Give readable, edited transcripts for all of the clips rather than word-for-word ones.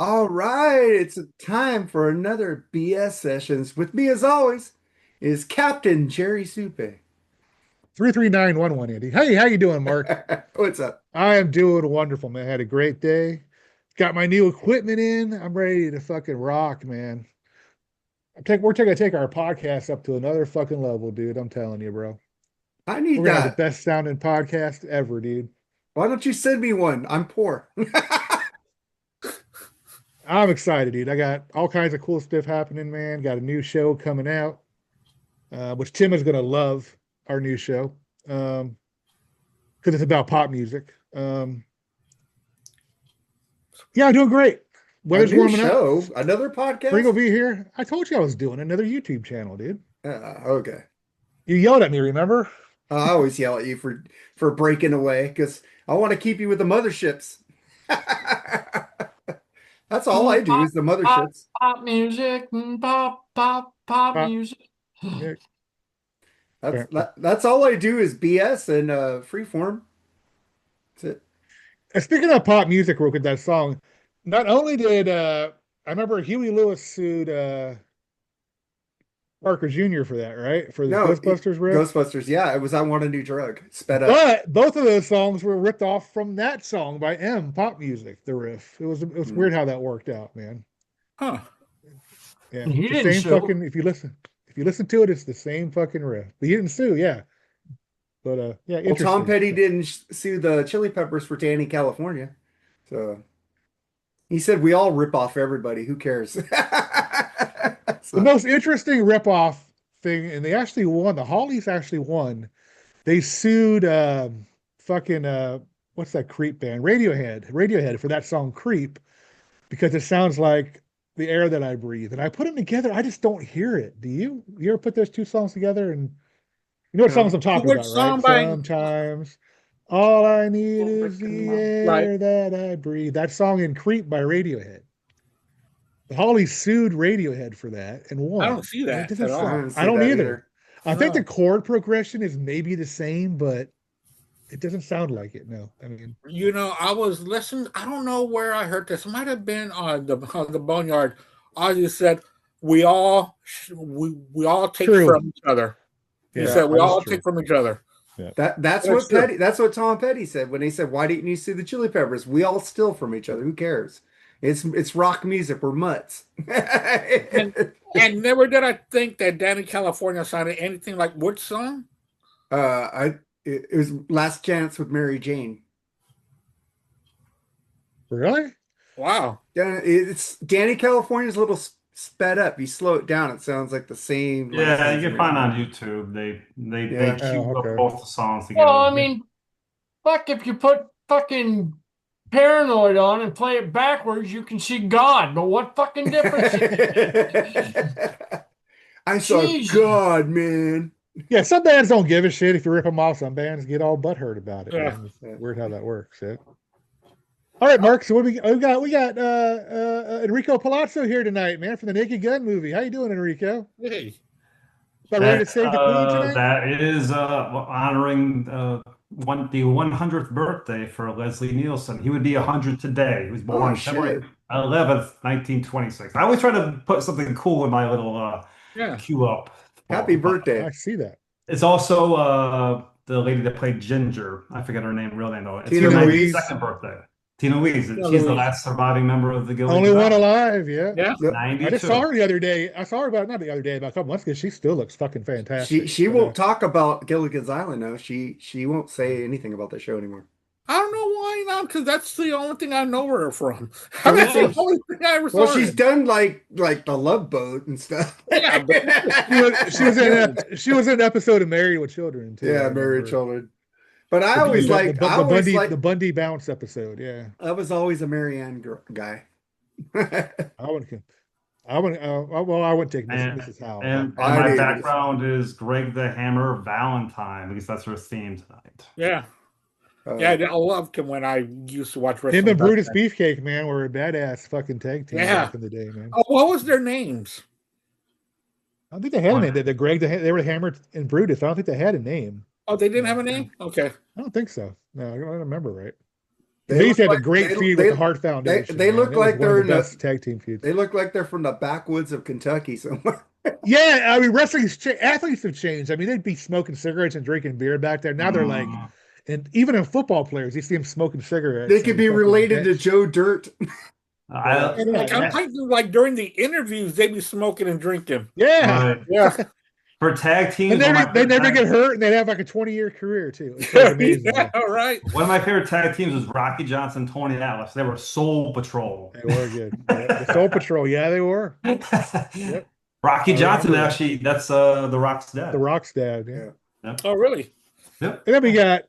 All right, it's time for another BS sessions. With me, as always, is Captain Jerry Supe. 33911, Andy. Hey, how you doing, Mark? What's up? I am doing wonderful, man. Had a great day. Got my new equipment in. I'm ready to fucking rock, man. We're taking to take our podcast up to another fucking level, dude. I'm telling you, bro. I We're need gonna have the that. best sounding podcast ever, dude. Why don't you send me one? I'm poor. I'm excited, dude. I got all kinds of cool stuff happening, man. Got a new show coming out, which Tim is gonna love our new show. Because it's about pop music. Yeah, I'm doing great. A Weather's new warming up. show, another Spring podcast? will be here. I told you I was doing another YouTube channel, dude. Okay. You yelled at me, remember? I always yell at you for breaking away because I want to keep you with the motherships. That's all I do Pop, is the pop, motherships. pop music, pop Pop. music. Yeah. That's all I do is BS and freeform. That's it. And speaking of pop music, real quick, that song. Not only did I remember Huey Lewis sued Parker Jr. for that, right? For the No, Ghostbusters riff. Ghostbusters. Yeah, it was I Want a New Drug. Sped up. But both of those songs were ripped off from that song by Pop Music, the riff. It was Hmm. weird how that worked out, man. Huh. Yeah. He It's the didn't same sue. fucking if you listen to it, it's the same fucking riff. But he didn't sue, yeah. But yeah, Well, Tom interesting. Petty didn't sue the Chili Peppers for Danny California. So he said we all rip off everybody. Who cares? The So, most interesting ripoff thing, and they actually won. The Hollies actually won. They sued fucking what's that creep band? Radiohead for that song Creep because it sounds like the air that I breathe. And I put them together, I just don't hear it. Do you? You ever put those two songs together and you know what songs no. I'm talking Which about, right? song by Sometimes all I need is the right? air that I breathe. That song in Creep by Radiohead. Holly sued Radiohead for that and I don't won. see And it that doesn't at I all. sound, didn't I see don't that either. either. I think the No. chord progression is maybe the same, but it doesn't sound like it. No, I mean, I was listening. I don't know where I heard this. It might have been on the Boneyard. I just said we all take true. from each other. He Yeah, Yeah. said we that is all true. take from each other. Yeah. That's That's what true. Petty. That's what Tom Petty said when he said, "Why didn't you sue the Chili Peppers? We all steal from each other. Who cares? It's rock music. We're mutts." And and never did I think that Danny California sounded anything like which song? I it was Last Chance with Mary Jane. Really? Wow. Yeah, it's Danny California's a little sped up. You slow it down, it sounds like the same Last Yeah, you Chance with can Mary find Jane. on YouTube. They Yeah. Oh, queue up okay. both the songs Well, together. I mean, fuck, if you put fucking Paranoid on and play it backwards, you can see God. But what fucking difference? I saw Jesus. God, man. Yeah, some bands don't give a shit if you rip them off. Some bands get all butthurt about it, Yeah. man. It's Yeah. weird how that works. Yeah. All right, Mark. So what we got Enrico Palazzo here tonight, man, from the Naked Gun movie. How you doing, Enrico? Hey. About ready to save the queen tonight? That is honoring the 100th birthday for Leslie Nielsen. He would be 100 today. He was Oh born shit. February 11th, 1926. I always try to put something cool in my little Yeah. queue up. Happy But birthday. I see that. it's also the lady that played Ginger. I forget her real name though. It's Tina her Louise. 92nd birthday. Tina Louise. Yeah, She's the Louise. last surviving member of the Gilligan Only one family. alive. Yeah. Yeah. Yep. I just saw 92. her the other day. I saw her about not the other day, about a couple months ago. She still looks fucking She fantastic. she But won't talk about Gilligan's Island though. She won't say anything about the show anymore. I don't know why not, because that's the only thing I know her from. I Well, mean, that's the she, only thing I ever well, saw her she's in. done like the Love Boat and stuff. Yeah, but she was in an episode of Married with Children too. I Yeah, Married remember Children. But the you, I always The like Bundy bounce episode. Yeah, I was always a Marianne guy. I wouldn't. I wouldn't. Well, I wouldn't take And Mrs. Howell, but and I my did. background is Greg the Hammer Valentine. At least that's her theme tonight. yeah. Yeah, Uh, I loved him when I used to watch him wrestling and back Brutus then. Beefcake, man, were a badass fucking tag team Yeah. back in the day, man. Oh, what was their names? I don't think they had a name. They were Hammer and Brutus. I don't think they had a name. Oh, they didn't No, have a name? Okay. I don't think so. No, I don't remember right. They used to have a like- great they- feud they- with the Hart Foundation. they man. look That was like one of they're the in the- best tag team feuds. They look like they're from the backwoods of Kentucky somewhere. Yeah, I mean, athletes have changed. I mean, they'd be smoking cigarettes and drinking beer back there. Now they're like, and even in football players, you see them smoking cigarettes. They could be fucking related to bench. Joe Dirt. I, Yeah, Like, I'm thinking, like during the interviews, they be smoking and drinking. yeah. right. Yeah. For tag teams, And one of my they favorite never tag- get hurt, and they have like a 20-year career too. It's like amazing. Yeah, all right. One of my favorite tag teams was Rocky Johnson, Tony Atlas. They were Soul Patrol. They were good. Yeah, the Soul Patrol, yeah, they were. Rocky I Johnson, remember. actually, that's The Rock's dad. The Rock's dad, yeah. Oh, really? Yep. And then we got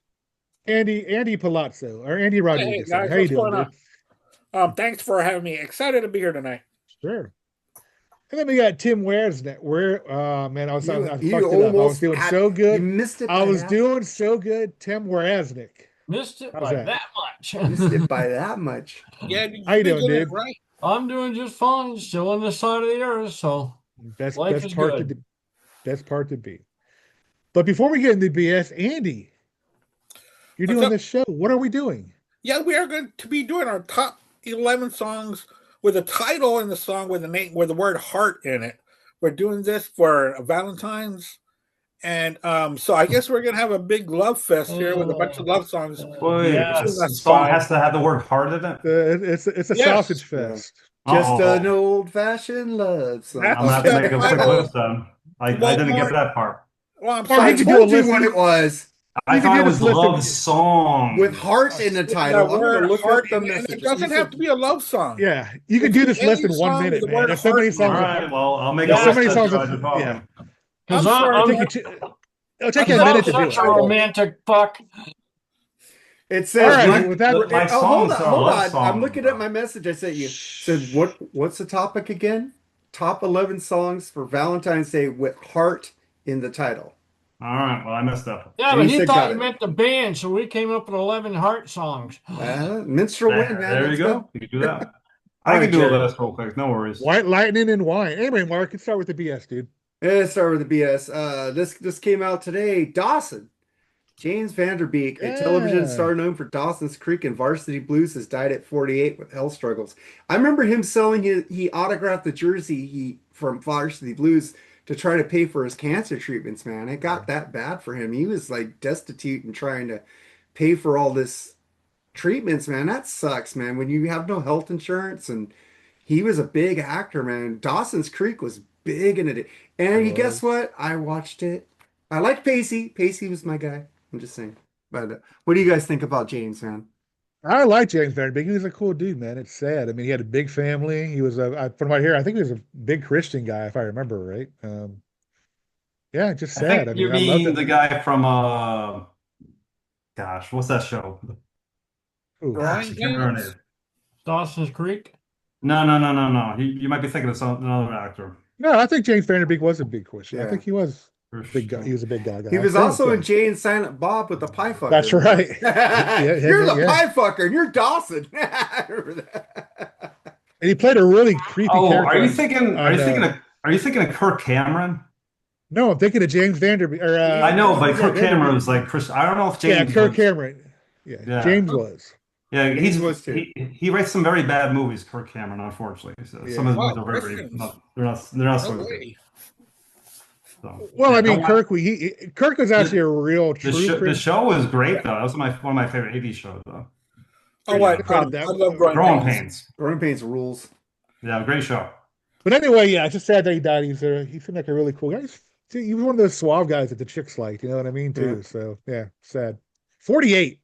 Andy Palazzo or Andy Hey, Rodriguez. guys, How you what's doing, going dude? on? Thanks for having me. Excited to be here tonight. Sure. And then we got Tim Wirasnik. Man, I fucked it You up. I was almost doing had- so You good. missed it. I by was that- doing so good. Tim Wirasnik. Missed it How's by that? that much. Missed it by that much. Yeah, How you doing, dude? Right. I'm doing just fine. Still on this side of the earth, so Best Life is part good. best part to be. But before we get into BS, Andy, you're What's doing up? this show. What are we doing? Yeah, we are going to be doing our top 11 songs with a title in the song with the name with the word heart in it. We're doing this for Valentine's. And so I guess we're gonna have a big love fest here with a bunch of love songs. Wait, Yes. the song has to have the word heart in it? It's a Yes. sausage fest. Just Uh-oh. an old-fashioned love song. That's I'm gonna have to make a quick Well, list then. I well, didn't get Mark- that part. Well, I'm Or sorry. I we could do a told you list. what it was. I You can thought do it this was list of- love song. With heart in the title. The I'm word gonna look heart up the in it, and message. it doesn't have to be a love song. Yeah, you can If do you this any list in 1 song minute, with the man. word There's so many heart in songs. All it. right, well, I'll make Yeah, a so list many as songs you of- guys are talking. yeah. because I'm sorry, I'm, It'll take you a I'm minute to do such a it. romantic fuck. It says, All right, my- with that- my oh, hold songs on, are hold love on. I'm songs, looking at my message I sent you. It said, what's the topic again? Top 11 songs for Valentine's Day with heart in the title. All right, well, I messed up. Yeah, And but he he said, thought got you it. meant the band, so we came up with 11 heart songs. Minstrel win, man. There you Let's go. You can do that. All I right, can do Jared. a list real quick. No worries. White lightning and wine. Anyway, Mark, let's start with the BS, dude. Let's start with the BS. This came out today. Dawson. James Vanderbeek, a television Yeah. star known for Dawson's Creek and Varsity Blues, has died at 48 with health struggles. I remember him selling he autographed the jersey from Varsity Blues to try to pay for his cancer treatments, man. It got that bad for him. He was like destitute and trying to pay for all this treatments, man. That sucks, man. When you have no health insurance, and he was a big actor, man. Dawson's Creek was big in it. And It guess was. what? I watched it. I liked Pacey. Pacey was my guy. I'm just saying. But what do you guys think about James, man? I like James Vanderbeek. He was a cool dude, man. It's sad. I mean, he had a big family. He was from what I hear, I think he was a big Christian guy, if I remember right. Yeah, just I sad. think I you mean, I loved mean it. the guy from gosh, what's that show? Ooh. Brian I can't remember James? his name. Dawson's Creek. No. You might be thinking of another actor. No, I think James Vanderbeek was a big Christian. I Yeah. think he was For a big guy. sure. He was a big guy. He was I think, also yeah. in Jay and Silent Bob with the pie fucker. That's right. You're the yeah. pie fucker, and you're Dawson. I remember that. And he played a really creepy Oh, character. are you thinking? Are you on, thinking? Are you thinking of Kirk Cameron? No, I'm thinking of James Vanderbeek. Or, I know, but yeah, Kirk Vanderbeek. Cameron was like Chris. I don't know if Yeah, James. Kirk was. Cameron. Yeah, Yeah. James was. Yeah, James was too. he writes some very bad movies. Kirk Cameron, unfortunately. So Yeah. some of his Wow, movies are very. Christians. They're not so No good. way. So, Well, yeah, I mean, don't- Kirk was actually a real The, true the Christian. show was great though. That was one of my favorite '80s shows though. Oh, what? Yeah. I love Growing Growing Pains. Pains. Growing Pains rules. Yeah, great show. But anyway, yeah, it's just sad that he died. He seemed like a really cool guy. He was one of those suave guys that the chicks liked. You know what I mean, too. Yeah. So yeah, sad. 48.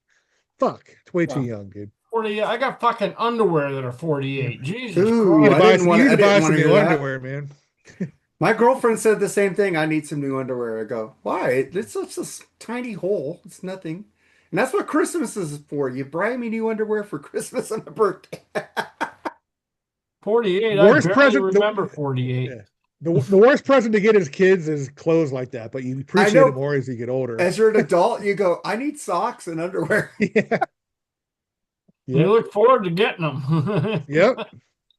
Fuck, it's way too Wow. young, dude. 48. I got fucking underwear that are 48. Jesus Ooh, You Christ. need to I buy didn't some, wanna- you need I to buy didn't some wanna new hear that. underwear, man. My girlfriend said the same thing. I need some new underwear. I go, why? It's such a tiny hole. It's nothing. And that's what Christmas is for. You buy me new underwear for Christmas and my birthday. 48. Worst I barely present- remember 48. Yeah. The worst present to get his kids is clothes like that, but you appreciate know. it more as you get older. As you're an adult, you go, I need socks and underwear. Yeah. You look forward to getting them. Yep.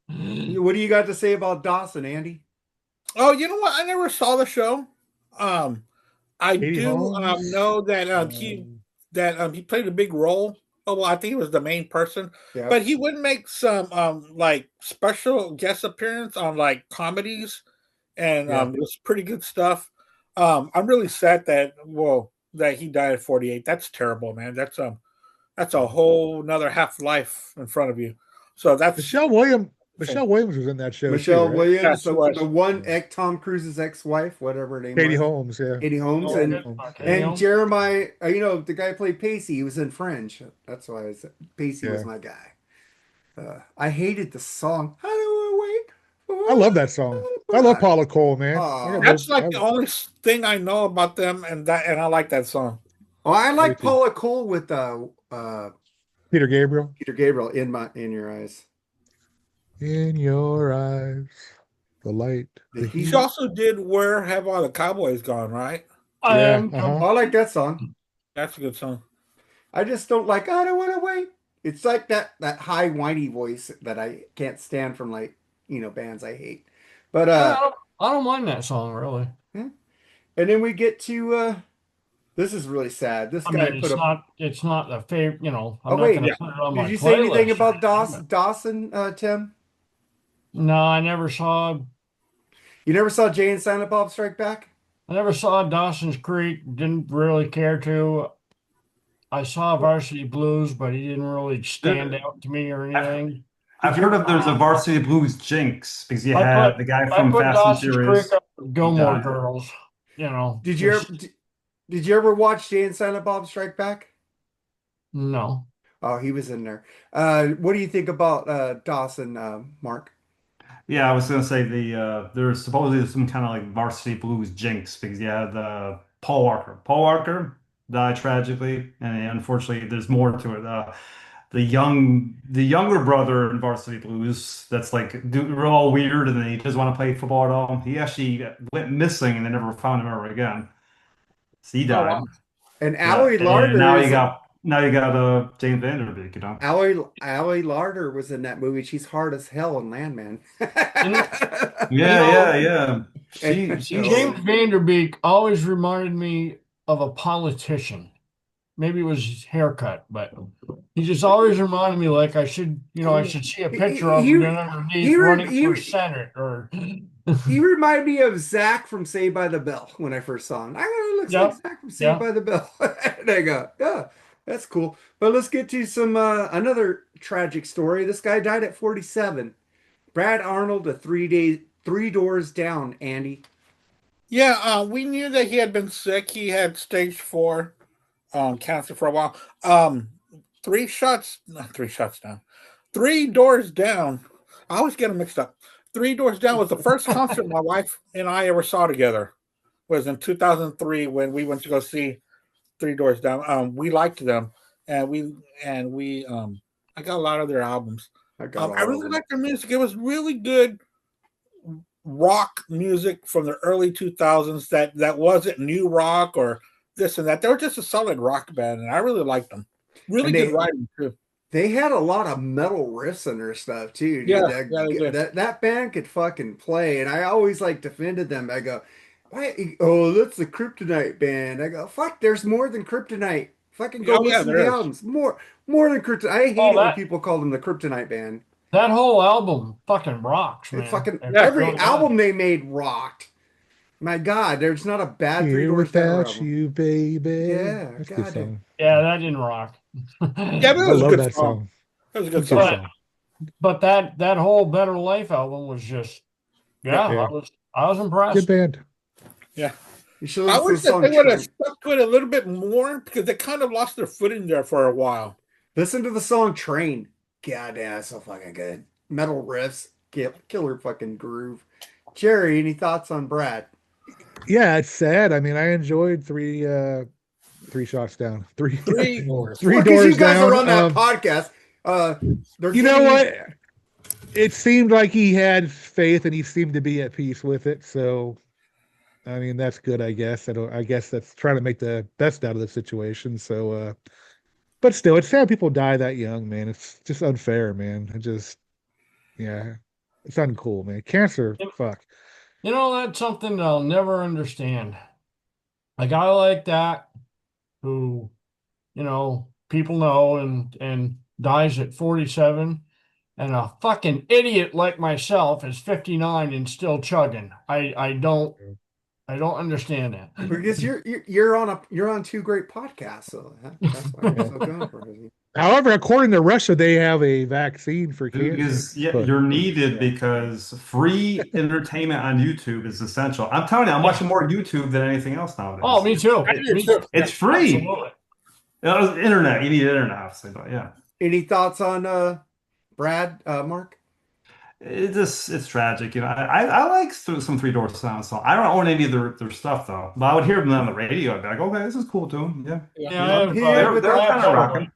What do you got to say about Dawson, Andy? Oh, you know what? I never saw the show. I Katie do Holmes? know that he played a big role Oh well, I think he was the main person, Yeah. but he would make some like special guest appearance on like comedies, and Yeah. it was pretty good stuff. I'm really sad that that he died at 48. That's terrible, man. That's a whole another half life in front of you. So that's Michelle Williams was in that show too, Michelle right? Williams, Yes, she was. the one Tom Cruise's ex-wife, whatever her name Katie was. Holmes, yeah. Katie Holmes, Oh, and good fuck, and you know? Jeremiah, the guy who played Pacey, he was in Fringe. That's why I said Pacey was Yeah. my guy. I hated the song. How do I wait? I love that song. I love Paula Cole, man. That's like the only thing I know about them, and I like that song. Oh, I like Me too. Paula Cole with Peter Gabriel. Peter Gabriel in your eyes. In your eyes, the light. The He- She also did "Where Have All the Cowboys Gone?" Right? I Yeah, am. uh-huh. I like that song. That's a good song. I just don't like. I don't want to wait. It's like that high whiny voice that I can't stand from bands I hate. But I don't mind that song really. and then we get to this is really sad. This I guy mean, put it's not the favorite. I'm Oh, not wait, going to put it on my Did you say anything playlist or about anything, Dawson, Tim? but- No, I never saw. You never saw Jay and Silent Bob Strike Back? I never saw Dawson's Creek. Didn't really care to. I saw Varsity Blues, but he didn't really stand out to me or anything. I've heard of there's a Varsity Blues jinx because you I had put- the guy I from put Fast and Dawson's Furious. Creek up with Gilmore died. Girls. Did you ever did you ever watch Jay and Silent Bob Strike Back? No. Oh, he was in there. What do you think about Dawson, Mark? Yeah, I was gonna say there's supposedly some kind of like Varsity Blues jinx because you had Paul Walker. Paul Walker died tragically, and unfortunately, there's more to it. The younger brother in Varsity Blues that's like all weird, and then he doesn't want to play football at all. He actually went missing, and they never found him ever again. So he died. wow. And Yeah, Allie and Larder now is you got James Vanderbeek, you know. Allie Larder was in that movie. She's hard as hell in Landman. Yeah. James Vanderbeek always reminded me of a politician. Maybe it was his haircut, but he just always reminded me like I should see a picture of him underneath running for Senate or. He reminded me of Zach from Saved by the Bell when I first saw him. I go, looks like Zach from Saved by the Bell. And I go, yeah, that's cool. But let's get to some another tragic story. This guy died at 47. Brad Arnold, three doors down, Andy. Yeah, we knew that he had been sick. He had stage 4 cancer for a while. 3 doors down. I always get them mixed up. 3 Doors Down was the first concert my wife and I ever saw together. It was in 2003 when we went to go see 3 Doors Down. We liked them, and we I got a lot of their albums. I really liked their music. It was really good rock music from the early 2000s that wasn't new rock or this and that. They were just a solid rock band, and I really liked them. Really good writing too. They had a lot of metal riffs in their stuff too. Dude. That band could fucking play, and I always defended them. I go, why? Oh, that's the Kryptonite band. I go, fuck. There's more than Kryptonite. Fucking go listen to the albums. More than Kryptonite. I hate it when people call them the Kryptonite band. That whole album fucking rocks, man. Every album they made rocked. My God, there's not a bad 3 Doors Down without you, baby. Yeah, that's a good song. Yeah, that didn't rock. Yeah, but it was a good song. It was a good song. But that whole Better Life album was just, I was impressed. Good band. Yeah. I wish that they would have stuck to it a little bit more because they kind of lost their footing there for a while. Listen to the song Train. God damn, it's so fucking good. Metal riffs, killer fucking groove. Jerry, any thoughts on Brad? Yeah, it's sad. I mean, I enjoyed three shots down. Three doors you guys down. are on that podcast. You know what? It seemed like he had faith and he seemed to be at peace with it. So, I mean, that's good, I guess. I guess that's trying to make the best out of the situation. So, but still, it's sad people die that young, man. It's just unfair, man. It's uncool, man. Cancer, fuck. You know, that's something that I'll never understand. A guy like that who, people know, and dies at 47, and a fucking idiot like myself is 59 and still chugging. I don't understand that. Because you're on two great podcasts, so that's why you're so going for it. However, according to Russia, they have a vaccine for cancer. Because but- you're needed because free entertainment on YouTube is essential. I'm telling you, I'm watching more YouTube than anything else nowadays. Oh, me too. I do Me too. too. It's free. Absolutely. Internet. You need internet, obviously, but yeah. Any thoughts on Brad, Mark? It's tragic. You know, I like some Three Door Sound song. I don't own any of their stuff though, but I would hear them on the radio. I'd be like, okay, this is cool tune. Yeah, Yeah, I'm here with they're that kind of trouble. rocking.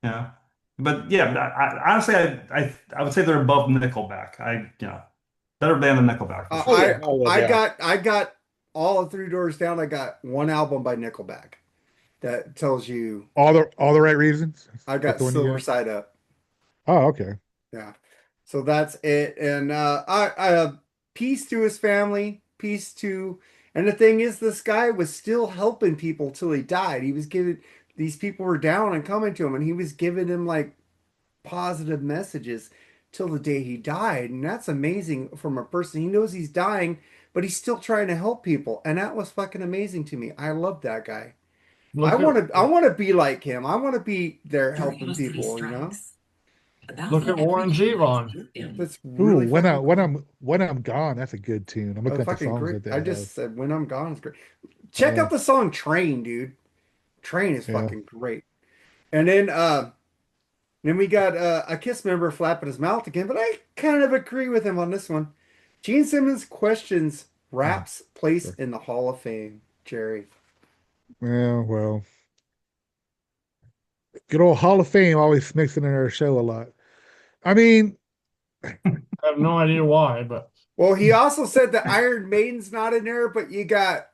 Yeah, but yeah, honestly, I would say they're above Nickelback. Better band than Nickelback. for sure. I got all of Three Doors Down. I got one album by Nickelback that tells you all the right reasons. I got That's the one you Silver got? Side Up. Oh, okay. Yeah. So that's it. And peace to his family, peace to, and the thing is, this guy was still helping people till he died. He was giving, these people were down and coming to him, and he was giving them like positive messages till the day he died. And that's amazing from a person. He knows he's dying, but he's still trying to help people. And that was fucking amazing to me. I love that guy. I want to be like him. I want to be there helping people, you know? Look at Warren Zevon. That's Ooh, really when fucking I'm gone, that's a good tune. I'm looking at the fucking songs great. that they I have. just said When I'm Gone is great. Check out the song Train, dude. Train is fucking great. And then we got a Kiss member flapping his mouth again, but I kind of agree with him on this one. Gene Simmons questions rap's place in the Hall of Fame, Jerry. Yeah, well, good old Hall of Fame always mixing in our show a lot. I mean, I have no idea why, but Well, he also said that Iron Maiden's not in there, but you got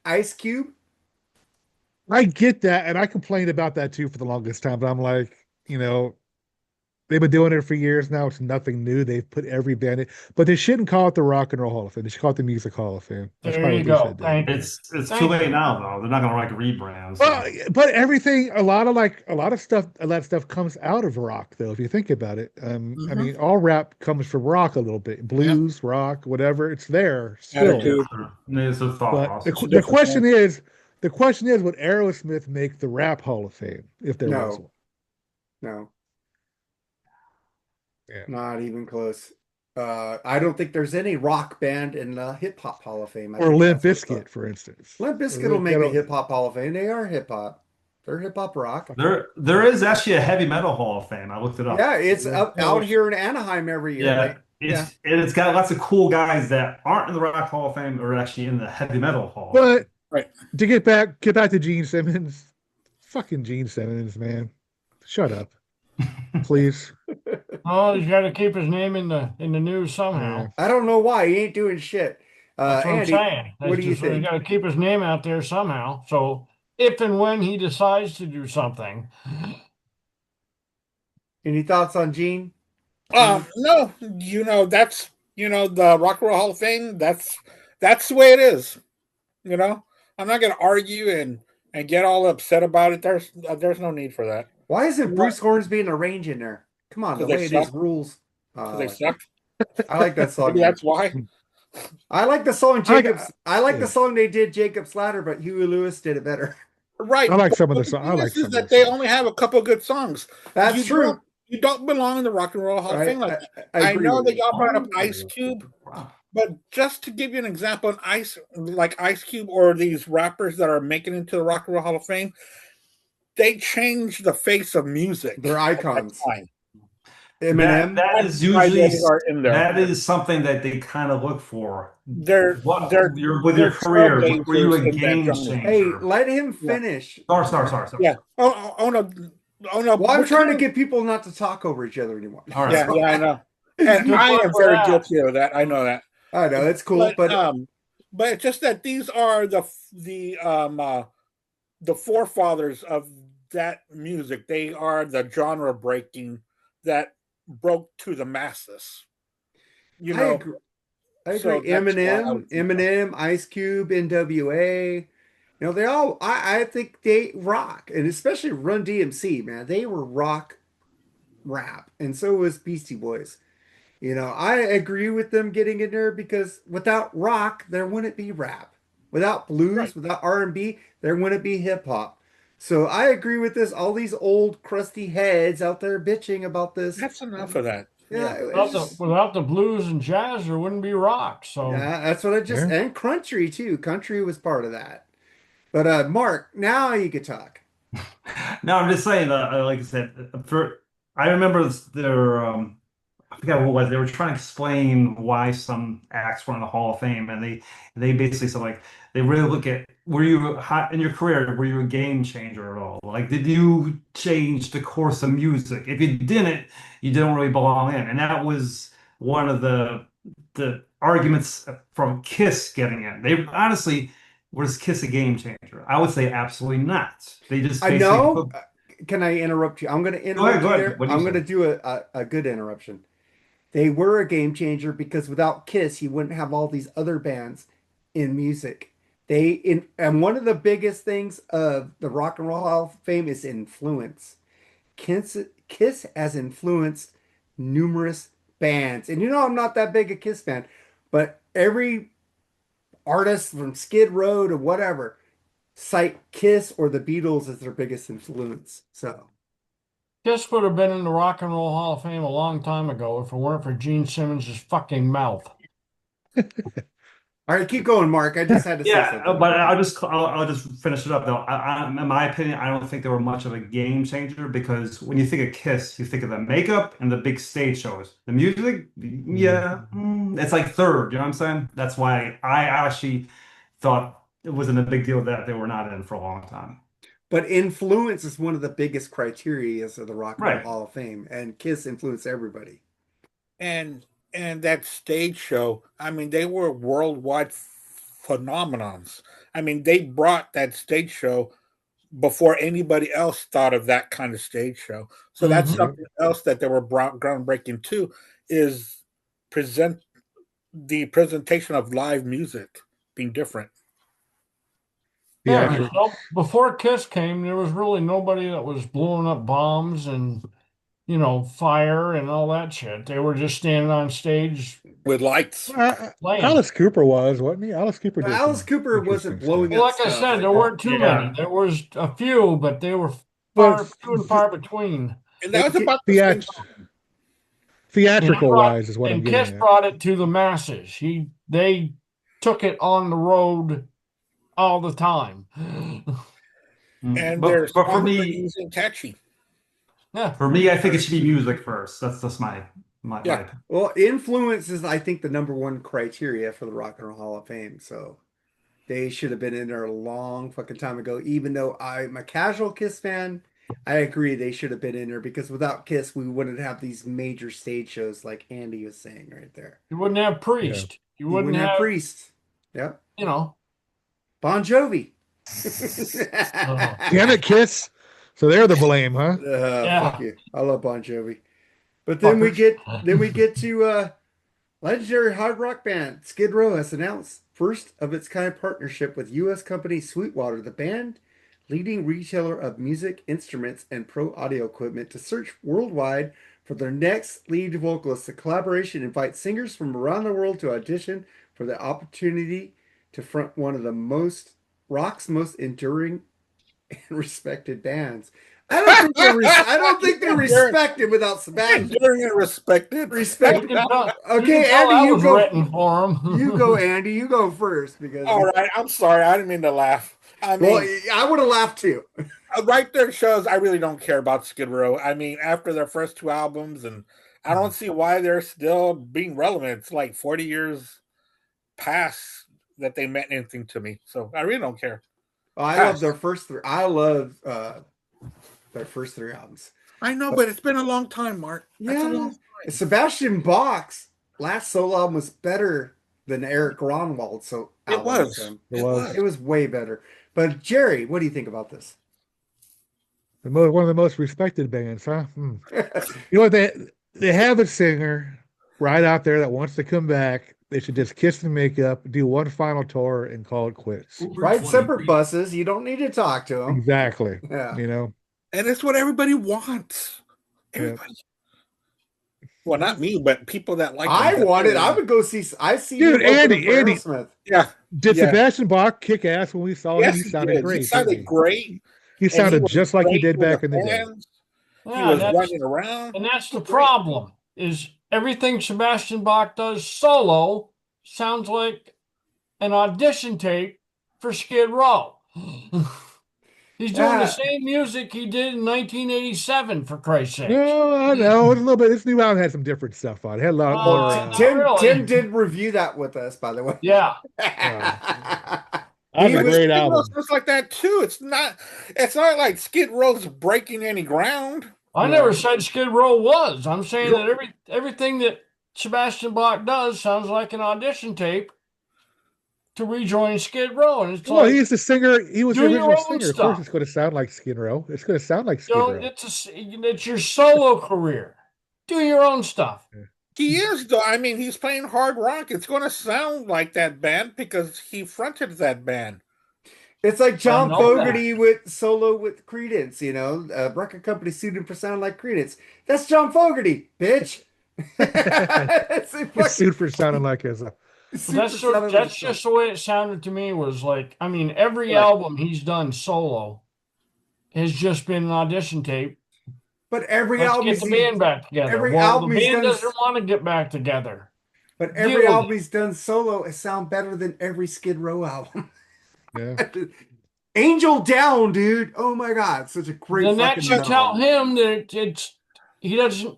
Ice Cube. I get that, and I complained about that too for the longest time. But I'm like, they've been doing it for years now. It's nothing new. They've put every band in, but they shouldn't call it the Rock and Roll Hall of Fame. They should call it the Music Hall of Fame. That's there probably you what they go. should do. Thank you. It's Thank too late you. now though. They're not gonna like rebrands. Well, but everything, a lot of stuff comes out of rock, though. If you think about it, I mean, all rap comes from rock a little bit, blues, rock, whatever. It's there still. Attitude. It's a thought But process. the question is, would Aerosmith make the Rap Hall of Fame if there was one? No. Yeah. Not even close. I don't think there's any rock band in the Hip Hop Hall of Fame. I Or think Limp that's what's Bizkit, for instance. Limp Bizkit will make the Hip Hop Hall of Fame. They are hip hop. They're hip hop rock. There is actually a heavy metal hall of fame. I looked it up. Yeah, it's out here in Anaheim every year. Yeah, it's got lots of cool guys that aren't in the Rock Hall of Fame or actually in the heavy metal hall. But Right. to get back to Gene Simmons, fucking Gene Simmons, man, shut up, please. Oh, he's got to keep his name in the news somehow. I don't know why he ain't doing shit. That's what Andy, I'm saying. what do you He's think? got to keep his name out there somehow. So if and when he decides to do something, Any thoughts on Gene? No, that's the Rock and Roll Hall of Fame. That's the way it is. I'm not gonna argue and get all upset about it. There's no need for that. Why isn't Bruce Hornsby in the range in there? Come on, the 'Cause they way it is suck. rules. Because they suck. I like that song. Maybe that's why. I like the song Jacobs. I like yeah. the song they did Jacob's Ladder, but Huey Lewis did it better. Right. I like some of the But songs. thing I like is some of that the they songs. only have a couple of good songs. That's You true. You don't belong in the Rock and Roll Hall of Fame. Like, I agree know with that you. y'all brought up Ice Cube, but just to give you an example, Ice Cube or these rappers that are making it into the Rock and Roll Hall of Fame, they changed the face of music. They're icons. That Eminem. That is why usually they are in there. that is something that they kind of look for. They're With they're your career, trailblazers were you a in that game genre. changer? Hey, let him finish. Sorry. Yeah. Oh no. Well, I'm trying to get people not to talk over each other anymore. All right. Yeah, I know. And I am very guilty of that. I know that. I know it's cool, but it's just that these are the forefathers of that music. They are the genre breaking that broke to the masses. I agree. So that's why I would think Eminem, Ice Cube, NWA. You know, they all, I think they rock, and especially Run DMC, man, they were rock rap, and so was Beastie Boys. You know, I agree with them getting in there because without rock, there wouldn't be rap. Without Right. blues, without R&B, there wouldn't be hip hop. So I agree with this. All these old crusty heads out there bitching about this. That's enough of that. Yeah, Yeah. it's just Without the blues and jazz, there wouldn't be rock. So yeah, that's what I just Yeah. and country too. Country was part of that. But Mark, now you could talk. No, I'm just saying that, like I said, I remember their I forget what it was. They were trying to explain why some acts were in the Hall of Fame, and they basically said like they really look at were you in your career, were you a game changer at all? Like, did you change the course of music? If you didn't, you didn't really belong in, and that was one of the arguments from Kiss getting in. They honestly, was Kiss a game changer? I would say absolutely not. They just I basically know. Can I interrupt you? I'm going to go ahead, interrupt go you ahead. there. What do you I'm going say? to do a good interruption. They were a game changer because without Kiss, you wouldn't have all these other bands in music. And one of the biggest things of the Rock and Roll Hall of Fame is influence. Kiss has influenced numerous bands. And you know I'm not that big a Kiss fan, but every artist from Skid Row to whatever cite Kiss or the Beatles as their biggest influence. So Kiss would have been in the Rock and Roll Hall of Fame a long time ago if it weren't for Gene Simmons' fucking mouth. all right, keep going, Mark. I just had to say Yeah, something. but I'll just finish it up though. In my opinion, I don't think they were much of a game changer because when you think of Kiss, you think of the makeup and the big stage shows. The music, yeah, it's like third. You know what I'm saying? That's why I actually thought it wasn't a big deal that they were not in for a long time. But influence is one of the biggest criteria of the Rock and Roll Right. Hall of Fame, and Kiss influenced everybody. And that stage show, I mean, they were worldwide phenomenons. I mean, they brought that stage show before anybody else thought of that kind of stage show. So that's Mhm. something else that they were groundbreaking too, is present the presentation of live music being different. Yeah, Yeah. 'cause before Kiss came, there was really nobody that was blowing up bombs and, fire and all that shit. They were just standing on stage With lights. playing. Alice Cooper wasn't he? Alice Cooper did Alice some Cooper wasn't interesting blowing stuff. Well, up like I stuff said, like there that. weren't too many. Yeah. There was a few, but they were But few and far between. And that was Hey, about the same theat time. And he theatrical brought wise is what I'm and Kiss getting at. brought it to the masses. They took it on the road all the time. And But their but for songs are me, easy and catchy. Yeah. I think it should be music first. That's just my Yeah. opinion. Well, influence is, I think, the number one criteria for the Rock and Roll Hall of Fame. So they should have been in there a long fucking time ago. Even though I'm a casual Kiss fan, I agree they should have been in there because without Kiss, we wouldn't have these major stage shows like Andy was saying right there. You wouldn't have Yeah. Priest. You You wouldn't wouldn't have have, Priest. Yep. you know. Bon Jovi. uh, Damn it, Kiss. So they're the blame, huh? Fuck yeah. you. I love Bon Jovi. But then Fuckers. we get to legendary hard rock band Skid Row has announced first of its kind partnership with U.S. company Sweetwater, the band leading retailer of music instruments and pro audio equipment, to search worldwide for their next lead vocalist. The collaboration invites singers from around the world to audition for the opportunity to front one of the rock's most enduring and respected bands. I don't think they're respected without Sebastian. Enduring and respected. Respect. You can tell, Okay, that Andy, you was go. written for him. You go, Andy. You go first because All right. I'm sorry. I didn't mean to laugh. I well, mean, I would have laughed too. right there shows I really don't care about Skid Row. I mean, after their first two albums, and I don't see why they're still being relevant. It's like 40 years past that they meant anything to me. So I really don't care. I love their first three. I love their first three albums. I know, but it's been a long time, Mark. That's a Yeah, long time. Sebastian Bach's last solo album was better than Eric Gronwald's It album. was. So It was. it was way better. But Jerry, what do you think about this? One of the most respected bands, huh? You know what? They have a singer right out there that wants to come back. they should just kiss and make up, do one final tour, and call it quits. Ride separate buses. You don't need to talk to them. Exactly. Yeah. You know. And it's what everybody wants. Everybody. Yeah. Well, not me, but people that like. I want it. I would go see. I see. Dude, Andy. Smith. Yeah. Did Sebastian Bach kick ass when we saw him? He sounded great. He sounded great. He sounded just like he did back in the day. He was running around. And that's the problem, is everything Sebastian Bach does solo sounds like an audition tape for Skid Row. He's doing the same music he did in 1987, for Christ's sake. No, I know. It's a little bit. This new album had some different stuff on it. It had a lot more. Tim did review that with us, by the way. Yeah. That's a great album. It's like that too. It's not like Skid Row's breaking any ground. I never said Skid Row was. I'm saying that everything that Sebastian Bach does sounds like an audition tape to rejoin Skid Row. And it's he's the singer. He was the original singer. Of course, it's going to sound like Skid Row. It's going to sound like Skid Row. It's your solo career. Do your own stuff. Yeah. He is, though. I mean, he's playing hard rock. It's going to sound like that band because he fronted that band. It's like John Fogerty with solo with Creedence, you know. A record company sued him for sounding like Creedence. That's John Fogerty, bitch. It's sued for sounding like his. That's just the way it sounded to me. Was like, I mean, every album he's done solo has just been an audition tape. But every Let's album get the band back together. Every album the band doesn't want to get back together. But every album he's done solo, it sounds better than every Skid Row album. Yeah. Angel Down, dude. Oh my God, such a great. And that should tell him that he doesn't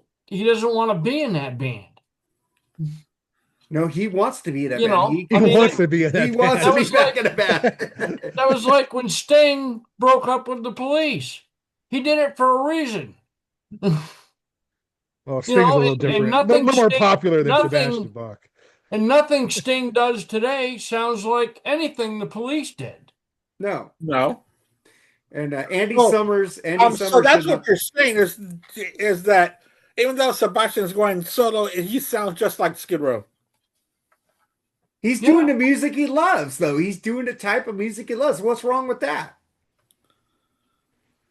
want to be in that band. No, he wants to be in that band. He wants to be in that band. He wants to be back in the band. That was like when Sting broke up with the Police. He did it for a reason. Well, Sting's a little different. A little more popular than Sebastian Bach. And nothing Sting does today sounds like anything the Police did. No. And Andy Summers. So that's what you're saying is that even though Sebastian's going solo, he sounds just like Skid Row. He's doing the music he loves, though. He's doing the type of music he loves. What's wrong with that?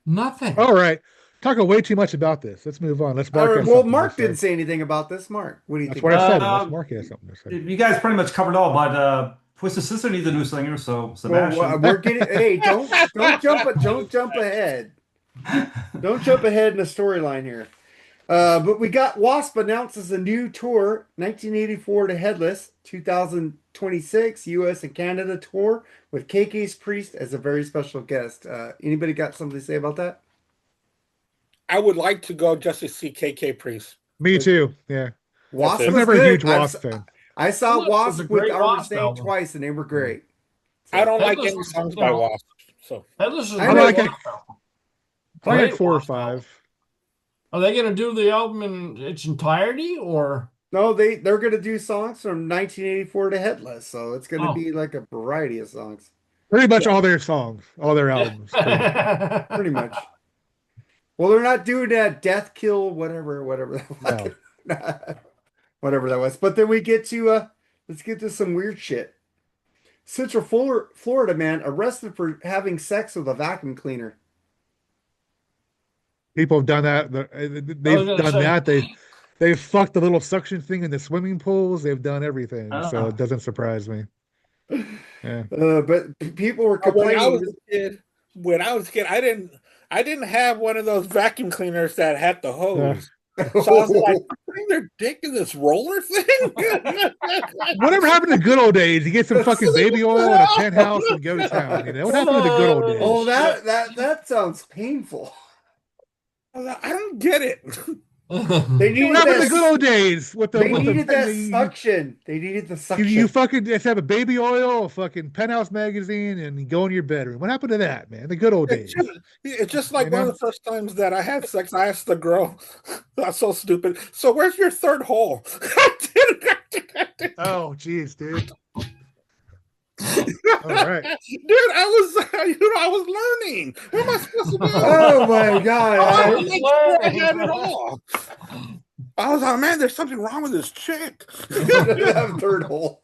Nothing. All right. Talking way too much about this. Let's move on. Let's Mark didn't say anything about this. Mark, what do you think? That's what I said. Mark has something to say. You guys pretty much covered all, but Twisted Sister needs a new singer, so Sebastian. Well, we're getting. Hey, don't jump ahead. Don't jump ahead in the storyline here. But we got W.A.S.P announces a new tour, 1984 to Headless, 2026 U.S. and Canada tour with KK's Priest as a very special guest. Anybody got something to say about that? I would like to go just to see KK Priest. Me too. Yeah. W.A.S.P. I'm never a huge W.A.S.P. fan. I saw W.A.S.P. with Armored Saint twice, and they were great. So, I don't like any songs by W.A.S.P. So I like 4 or 5. Are they going to do the album in its entirety, or no? They're going to do songs from 1984 to Headless, so it's going to be like a variety of songs. Pretty much all their songs, all their albums. Pretty much. Well, they're not doing that Death Kill, whatever that whatever that was. But then we get to let's get to some weird shit. Central Florida man arrested for having sex with a vacuum cleaner. People have done that. They've done that. They've fucked the little suction thing in the swimming pools. They've done everything. So it doesn't surprise me. Yeah. But people were complaining. When I was a kid, I didn't have one of those vacuum cleaners that had the hose. So I was like, putting their dick in this roller thing? Whatever happened to the good old days? You get some fucking baby oil in a penthouse and go to town. You know what happened to the good old days? Oh, that sounds painful. I don't get it. They needed the good old days with the. They needed that suction. They needed the suction. You fucking just have a baby oil, a fucking penthouse magazine, and you go in your bedroom. What happened to that, man? The good old days. It's just like one of the first times that I had sex. I asked the girl, "That's so stupid." So where's your third hole? Oh, jeez, dude. All right, dude. I was learning. What am I supposed to do? Oh my god! I had it all. I was like, man, there's something wrong with this chick. That third hole.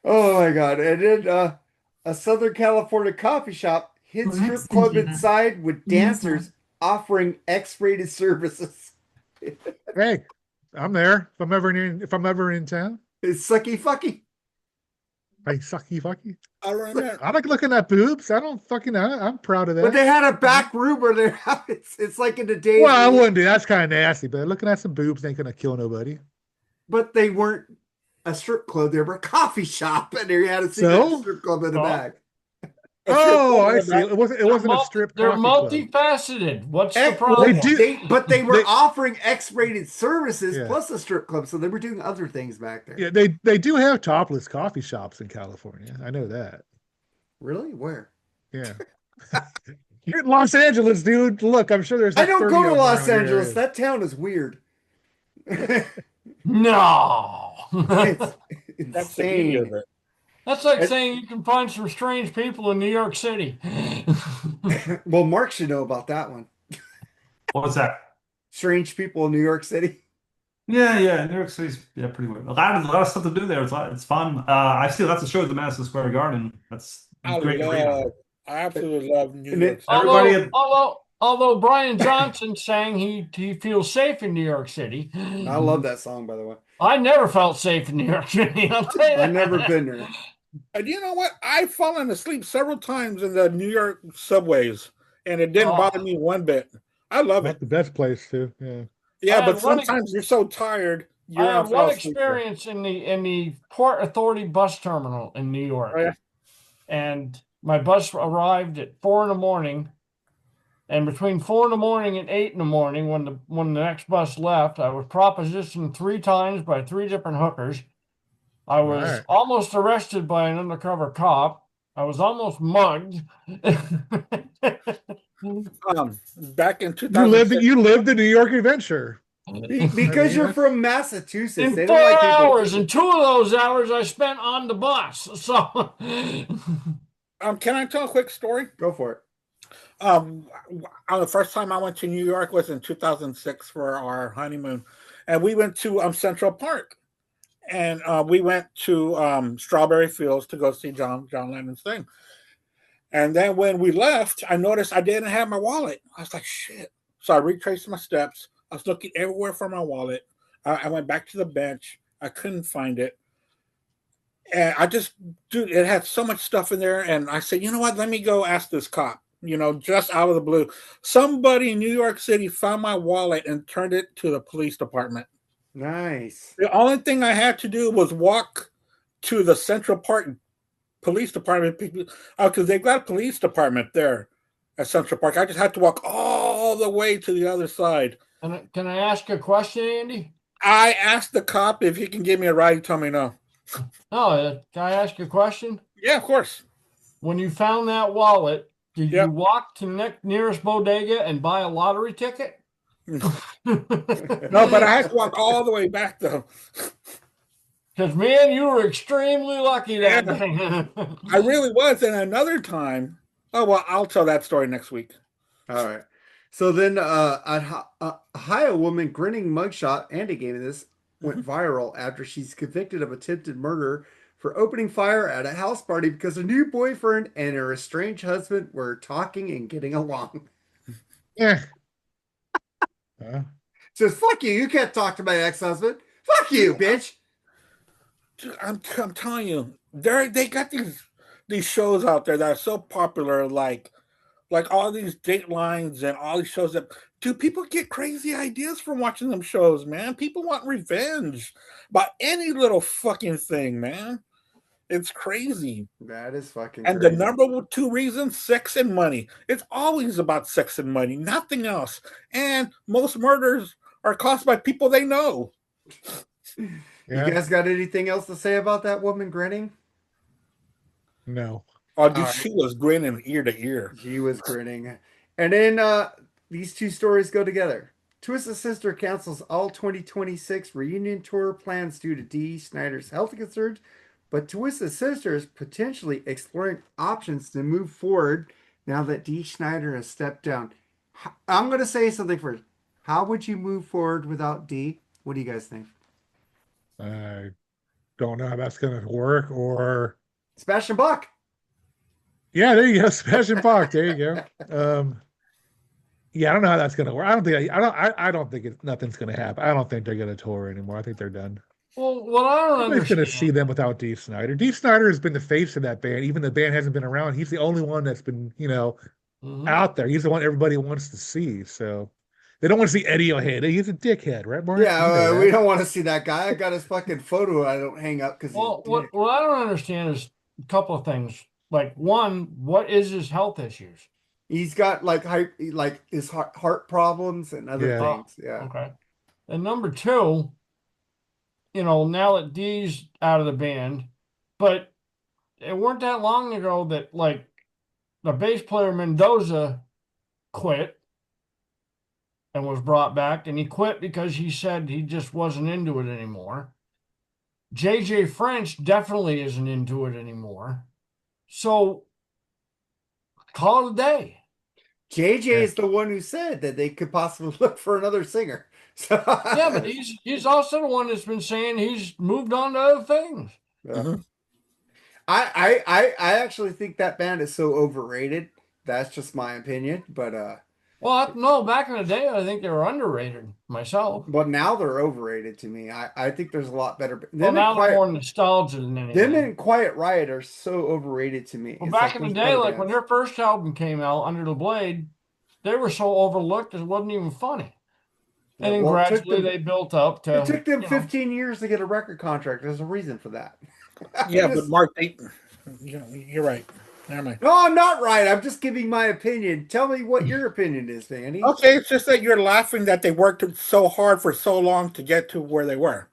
Oh my God. And then a Southern California coffee shop hit strip club inside with dancers offering X-rated services. Hey, I'm there. If I'm ever in town, It's sucky fucky. hey, sucky fucky. I remember. I like looking at boobs. I don't fucking. I'm proud of that. But they had a back room where they're it's like in the days. Well, I wouldn't do. That's kind of nasty. But looking at some boobs ain't gonna kill nobody. But they weren't a strip club. They were a coffee shop, and they had a secret So? strip club in the back. Oh, I see. It wasn't a strip. They're coffee club. multifaceted. What's the Well, problem? but they were They- offering X-rated services Yeah. plus a strip club, so they were doing other things back there. Yeah, they do have topless coffee shops in California. I know that. Really? Where? Yeah. You're in Los Angeles, dude. Look, I'm sure there's. I like don't 30 go of to them Los around your Angeles. area. That town is weird. No. It's That's the beauty of insane. it. That's like saying you can find some strange people in New York City. Well, Mark should know about that one. What's that? Strange people in New York City. Yeah. New York City's pretty weird. A lot of stuff to do there. It's fun. I see lots of shows at Madison Square Garden. That's I great arena. absolutely love New And York. it- Everybody- Although Brian Johnson saying he feels safe in New York City. I love that song, by the way. I never felt safe in New York City. I'll tell you that. I've never been there. And you know what? I've fallen asleep several times in the New York subways, and it didn't Oh. bother me one bit. I love Not it. the best place too. Yeah. Yeah, I but had one sometimes you're so tired. You I don't had fall one asleep. experience in the Port Authority bus terminal in New York. Oh, yeah? And my bus arrived at 4 in the morning. And between 4 in the morning and 8 in the morning, when the next bus left, I was propositioned 3 times by 3 different hookers. I was Right. almost arrested by an undercover cop. I was almost mugged. Back in You lived the New York adventure. Because you're from Massachusetts. In They 4 don't like people. hours, and 2 of those hours I spent on the bus. So, can I tell a quick story? Go for it. The first time I went to New York was in 2006 for our honeymoon, and we went to Central Park, and we went to Strawberry Fields to go see John Lennon's thing. And then when we left, I noticed I didn't have my wallet. I was like, shit. So I retraced my steps. I was looking everywhere for my wallet. I went back to the bench. I couldn't find it. And dude, it had so much stuff in there. And I said, you know what? Let me go ask this cop, just out of the blue. Somebody in New York City found my wallet and turned it to the police department. Nice. The only thing I had to do was walk to the Central Park Police Department, because they've got a police department there at Central Park. I just had to walk all the way to the other side. can I ask a question, Andy? I asked the cop if he can give me a ride. He told me no. No, can I ask a question? Yeah, of course. When you found that wallet, did Yep. you walk to the nearest bodega and buy a lottery ticket? No, but I had to walk all the way back, though. Because, man, you were extremely lucky that day. I really was. And another time, I'll tell that story next week. All right. So then a Ohio woman grinning mugshot, Andy gave me this, went viral after she's convicted of attempted murder for opening fire at a house party because her new boyfriend and her estranged husband were talking and getting along. Yeah. Says, fuck you. You can't talk to my ex-husband. Fuck you, bitch. Dude, I'm telling you, they got these shows out there that are so popular, like all these Datelines and all these shows that people get crazy ideas from watching them shows, man. People want revenge about any little fucking thing, man. It's crazy. That is fucking And crazy. the number 2 reason, sex and money. It's always about sex and money, nothing else. And most murders are caused by people they know. Yeah. You guys got anything else to say about that woman grinning? No. Oh, dude, she was grinning ear to ear. She was grinning. And then these two stories go together. Twisted Sister cancels all 2026 reunion tour plans due to Dee Snider's health concerns, but Twisted Sister is potentially exploring options to move forward now that Dee Snider has stepped down. I'm going to say something first. How would you move forward without D? What do you guys think? I don't know how that's going to work. Or Sebastian Bach. yeah, there you go, Sebastian Bach. There you go. Yeah, I don't know how that's going to work. I don't think nothing's going to happen. I don't think they're going to tour anymore. I think they're done. Well, what I don't Nobody's going to see understand. them without Dee Snider. Dee Snider has been the face of that band. Even the band hasn't been around. He's the only one that's been, Mhm. out there. He's the one everybody wants to see. So they don't want to see Eddie Ojeda. He's a dickhead, right, Mark? Yeah, You know we that. don't want to see that guy. I got his fucking photo. I don't hang up because he's a Well, what dick. what I don't understand is a couple of things. Like one, what is his health issues? He's got like his heart problems and other Yeah. things. Yeah. Okay. And number two, now that Dee's out of the band, but it weren't that long ago that like the bass player Mendoza quit and was brought back, and he quit because he said he just wasn't into it anymore. JJ French definitely isn't into it anymore. So call it a day. JJ Yeah. is the one who said that they could possibly look for another singer. So Yeah, but he's also the one that's been saying he's moved on to other things. yeah. Mhm. I actually think that band is so overrated. That's just my opinion. Well, no, back in the day, I think they were underrated myself. But now they're overrated to me. I think there's a lot better. Well, Them and now they're Quiet more nostalgia than them anything. and Quiet Riot are so overrated to me. Well, It's back in the there's day, better like when bands. their first album came out, Under the Blade, they were so overlooked it wasn't even funny. Yeah, And then well, gradually they built up to. it took them 15 years to get a record contract. There's a reason for that. Yeah, but Mark, you're right. Never mind. No, I'm not right. I'm just giving my opinion. Tell me what your opinion is, Danny. Okay, it's just that you're laughing that they worked so hard for so long to get to where they were.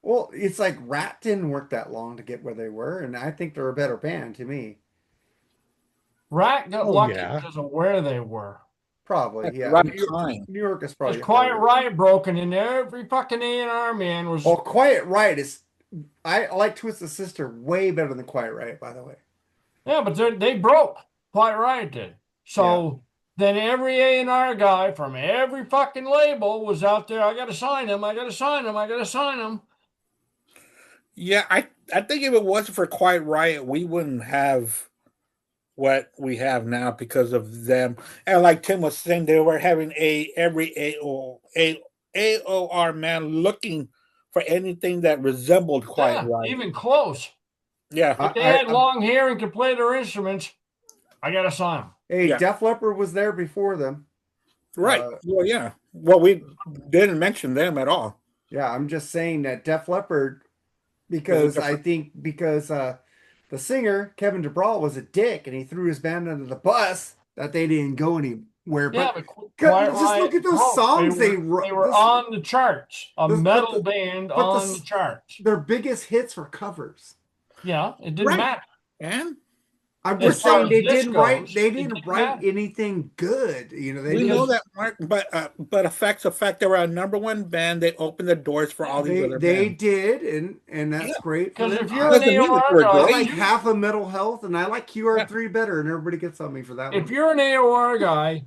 Well, it's like Rat didn't work that long to get where they were, and I think they're a better band to me. Rat got Oh, lucky yeah. because of where they were. Probably, At the yeah. right New York, time. New York is Because probably Quiet harder. Riot broken, and every fucking A&R man was. Oh, Quiet Riot is. I like Twisted Sister way better than Quiet Riot, by the way. Yeah, but they broke. Quiet Riot did. So then every A&R guy from every fucking label was out there. I got to sign him. I got to sign him. I got to sign him. Yeah, I think if it wasn't for Quiet Riot, we wouldn't have what we have now because of them. And like Tim was saying, they were having every AOR man looking for anything that resembled Quiet Yeah, Riot. even close. Yeah. If they had long hair and could play their instruments, I got to sign them. Hey, Yeah. Def Leppard was there before them. Right. Well, yeah. Well, we didn't mention them at all. Yeah, I'm just saying that Def Leppard, because I think the singer Kevin DeBrawl was a dick and he threw his band under the bus that they didn't go anywhere. Yeah, But Quiet just Riot look at those broke. songs They were on the charts. A metal band on the charts. Their biggest hits were covers. Yeah, it didn't matter. And I'm As just far saying as they this didn't write. goes, They it didn't didn't write matter. anything good. You know, they we just, know that, Mark, but affects the fact they were a number one band. They opened the doors for all these other they bands. did, and that's great. for Because them. if you're an Doesn't mean that AOR we're guy, I good. like half of Metal Health, and I like QR3 better, and everybody gets on me for that if one. you're an AOR guy,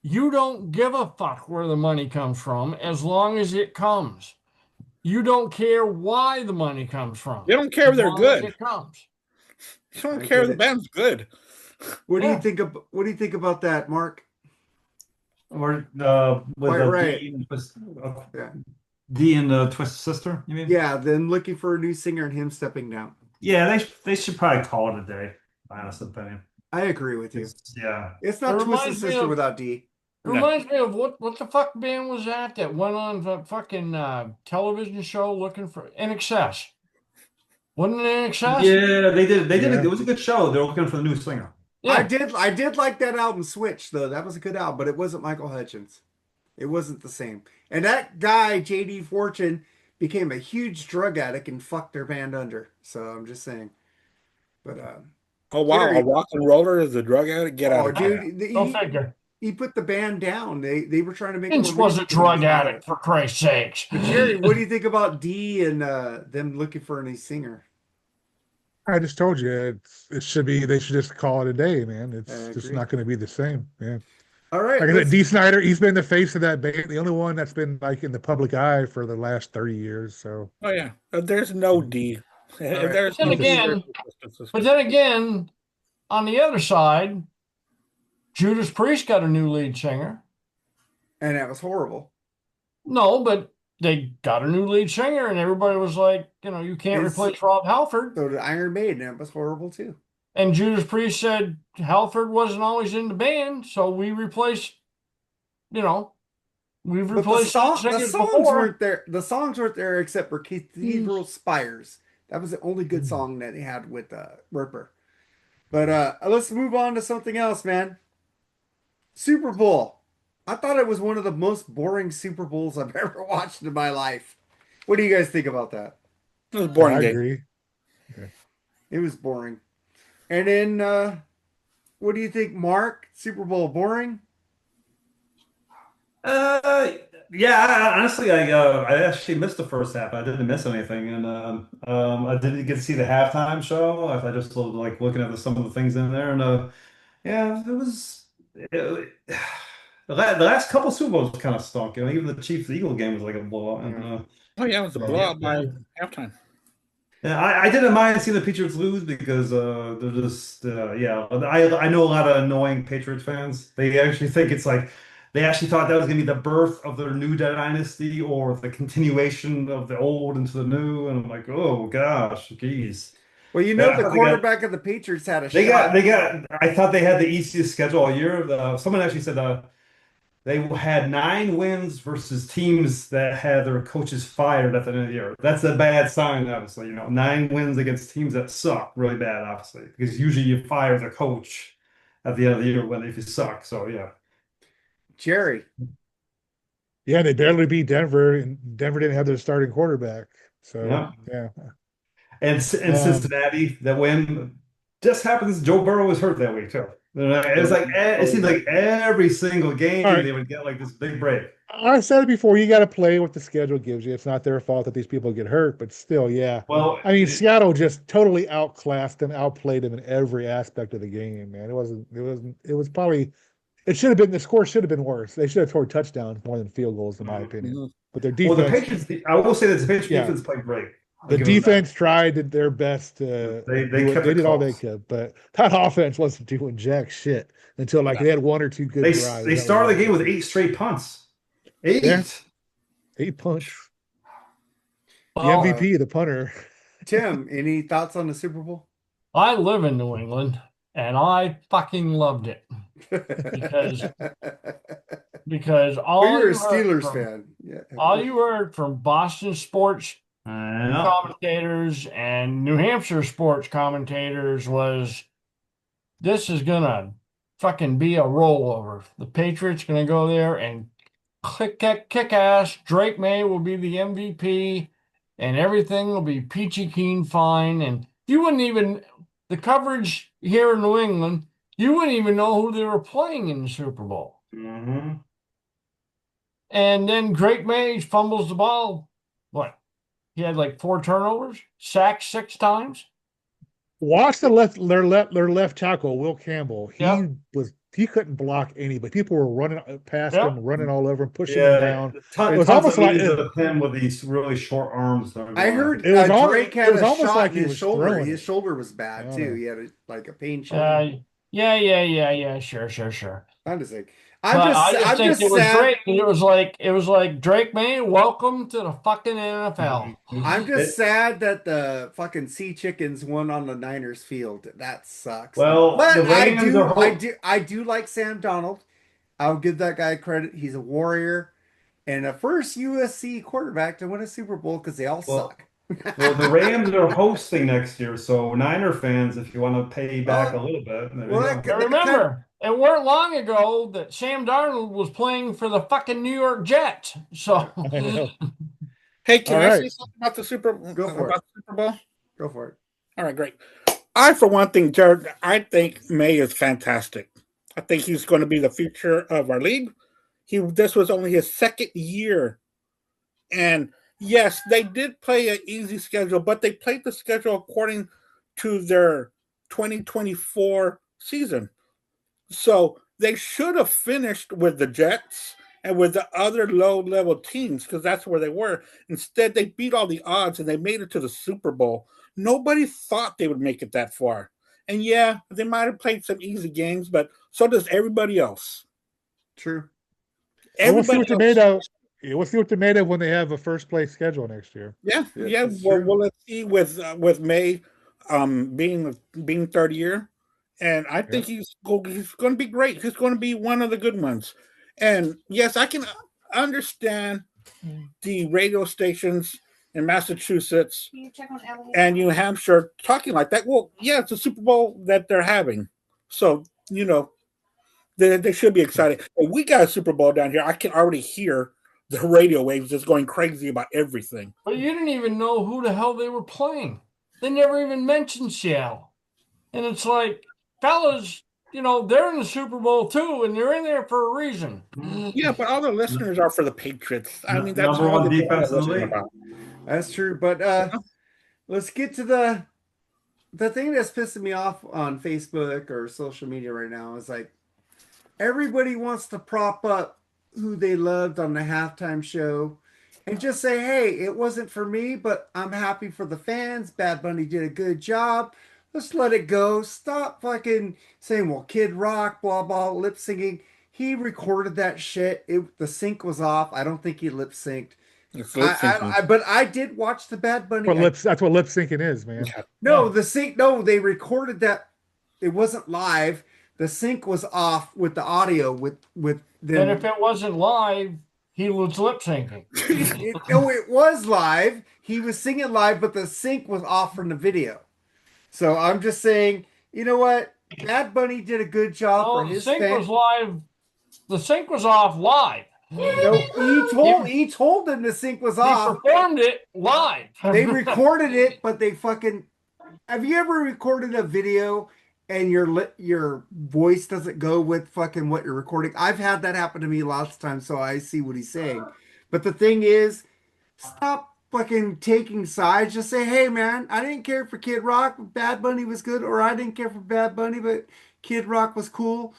you don't give a fuck where the money comes from as long as it comes. You don't care why the money comes from. You don't care if as they're long as good. it comes. You don't I care if get the it. band's good. What do Yeah. you think of? What do you think about that, Mark? Or with Quite right. Yeah. D and the Twisted Sister, you mean? Yeah, then looking for a new singer and him stepping down. Yeah, they should probably call it a day. My honest opinion. I agree with you. Yeah. It's not It Twisted reminds me Sister of- without D. It reminds me of what the fuck band was that went on the fucking television show looking for In Excess. Wasn't it In Excess? Yeah, they did. Yeah. It was a good show. They're looking for the new singer. Yeah. I did like that album Switch though. That was a good album, but it wasn't Michael Hutchins. It wasn't the same. And that guy JD Fortune became a huge drug addict and fucked their band under. So I'm just saying. But Oh wow, Gary- a rock and roller is a drug addict. Get out oh of here. dude, Go figure. he put the band down. They were trying to make Vince more was a music. drug addict, for Christ's sakes. But Jerry, what do you think about D and them looking for a new singer? I just told you it should be. They should just call it a day, man. I It's just agree. not going to be the same. Yeah. All right. Like I said, let's- D. Snyder, he's been the face of that band, the only one that's been like in the public eye for the last 30 years. So Oh yeah, there's no D. right. There's Then no again, but then again, on the other side, Judas Priest got a new lead singer. And that was horrible. No, but they got a new lead singer, and everybody was like, you can't It's- replace Rob Halford. So did Iron Maiden. That was horrible too. And Judas Priest said Halford wasn't always in the band, so we replaced, we've But replaced the singers songs before. weren't there. The songs weren't there except for Cathedral Spires. That was the only good song that he had with Ripper. But let's move on to something else, man. Super Bowl. I thought it was one of the most boring Super Bowls I've ever watched in my life. What do you guys think about that? It was a boring I game. agree. It was boring. And then, what do you think, Mark? Super Bowl boring? Yeah. Honestly, I actually missed the first half. I didn't miss anything, and I didn't get to see the halftime show. I just like looking at some of the things in there, and yeah, it was. The last couple Super Bowls kind of stunk. Even the Chiefs Eagle game was like a blowout. And, Oh yeah, it was a blowout by halftime. yeah, I didn't mind seeing the Patriots lose because they're just yeah. I know a lot of annoying Patriots fans. They actually think it's like they actually thought that was going to be the birth of their new dynasty or the continuation of the old into the new. And I'm like, oh gosh, geez. Well, Yeah, the quarterback of the Patriots had a shot. They got. I thought they had the easiest schedule all year. Someone actually said they had 9 wins versus teams that had their coaches fired at the end of the year. That's a bad sign, obviously. 9 wins against teams that suck really bad, obviously, because usually you fire the coach at the end of the year if you suck. So yeah. Jerry. Yeah, they barely beat Denver, and Denver didn't have their starting quarterback. So Yeah. yeah. And Cincinnati, that win just happens. Joe Burrow was hurt that week too. It's like it seems like every single game All right. they would get like this big break. I said it before, you got to play what the schedule gives you. It's not their fault that these people get hurt, but still, yeah. Well, I mean, Seattle just totally outclassed them, outplayed them in every aspect of the game, man. It was probably, it should have been, the score should have been worse. They should have scored touchdowns more than field goals, in my opinion. But their defense. Well, the Patriots, I will say that the Patriots Yeah. defense played great. The defense tried their best to They they did all they close. could, but that offense wasn't doing jack shit until like they had 1 or 2 good drives. They That started was the game with 8 straight punts. 8. Yeah. 8 punts. The Well, MVP, the punter. Tim, any thoughts on the Super Bowl? I live in New England, and I fucking loved it because all Well, you're a you heard Steelers from- fan. Yeah. all you heard from Boston sports I know. commentators and New Hampshire sports commentators was this is gonna fucking be a rollover. The Patriots gonna go there and kick ass. Drake May will be the MVP, and everything will be peachy keen fine. And you wouldn't even the coverage here in New England. You wouldn't even know who they were playing in the Super Bowl. Mm-hmm. And then Drake May fumbles the ball. What? He had like 4 turnovers, sacked 6 times. Watch their left tackle, Will Campbell. He couldn't block anybody. People were running past him, running all over him, pushing him down. It was almost like him with these really short arms. I heard It was Drake had it was a almost shot like in he his was shoulder. throwing His it. shoulder was bad Oh. too. He had like a pain shoulder. Yeah. Sure. I'm just like, But I I'm just think just it was sad. great. It was like Drake May, welcome to the fucking NFL. I'm just sad that the fucking Sea Chickens won on the Niners field. That sucks. Well, But the Rams I do like Sam Donald. I'll give that guy credit. He's a warrior and a first USC quarterback to win a Super Bowl because they all suck. Well, the Rams are hosting next year, so Niner fans, if you want to pay back a little bit, there you go. But remember, it weren't long ago that Sam Darnold was playing for the fucking New York Jets. So I know. Hey, can All I right. say something about the Super Bowl? Go for it. All right, great. I, for one thing, Jared, I think May is fantastic. I think he's going to be the future of our league. This was only his 2nd year. And yes, they did play an easy schedule, but they played the schedule according to their 2024 season. So they should have finished with the Jets and with the other low-level teams because that's where they were. Instead, they beat all the odds and they made it to the Super Bowl. Nobody thought they would make it that far. And yeah, they might have played some easy games, but so does everybody else. True. And we'll see what Everybody they made else. of. Yeah, we'll see what they made of when they have a first place schedule next year. Yeah. That's Well, true. let's see with May being third year, and I think he's going to be great. He's going to be one of the good ones. And yes, I can understand the radio stations in Massachusetts and New Hampshire talking like that. Well, yeah, it's a Super Bowl that they're having, so they should be excited. And we got a Super Bowl down here. I can already hear the radio waves just going crazy about everything. But you didn't even know who the hell they were playing. They never even mentioned Seattle. And it's like, fellas, they're in the Super Bowl too, and they're in there for a reason. Yeah, but all the listeners are for the Patriots. I mean, that's Number all one they defense in the listen league. about. That's true. But let's get to the thing that's pissing me off on Facebook or social media right now is like everybody wants to prop up who they loved on the halftime show and just say, hey, it wasn't for me, but I'm happy for the fans. Bad Bunny did a good job. Let's let it go. Stop fucking saying, well, Kid Rock, blah, blah, lip syncing. He recorded that shit. The sync was off. I don't think he lip synced. But I did watch the Bad Bunny. That's what lip syncing is, man. No, the sync. No, they recorded that. It wasn't live. The sync was off with the audio with them. And if it wasn't live, he was lip syncing. it was live. He was singing live, but the sync was off from the video. So I'm just saying, you know what? Bad Bunny did a good job for his sync was live. The sync was off live. No, he told them the sync was off. He performed it live. They recorded it, but they fucking. Have you ever recorded a video and your voice doesn't go with fucking what you're recording? I've had that happen to me lots of times, so I see what he's saying. But the thing is, stop fucking taking sides. Just say, hey man, I didn't care for Kid Rock, but Bad Bunny was good, or I didn't care for Bad Bunny, but Kid Rock was cool.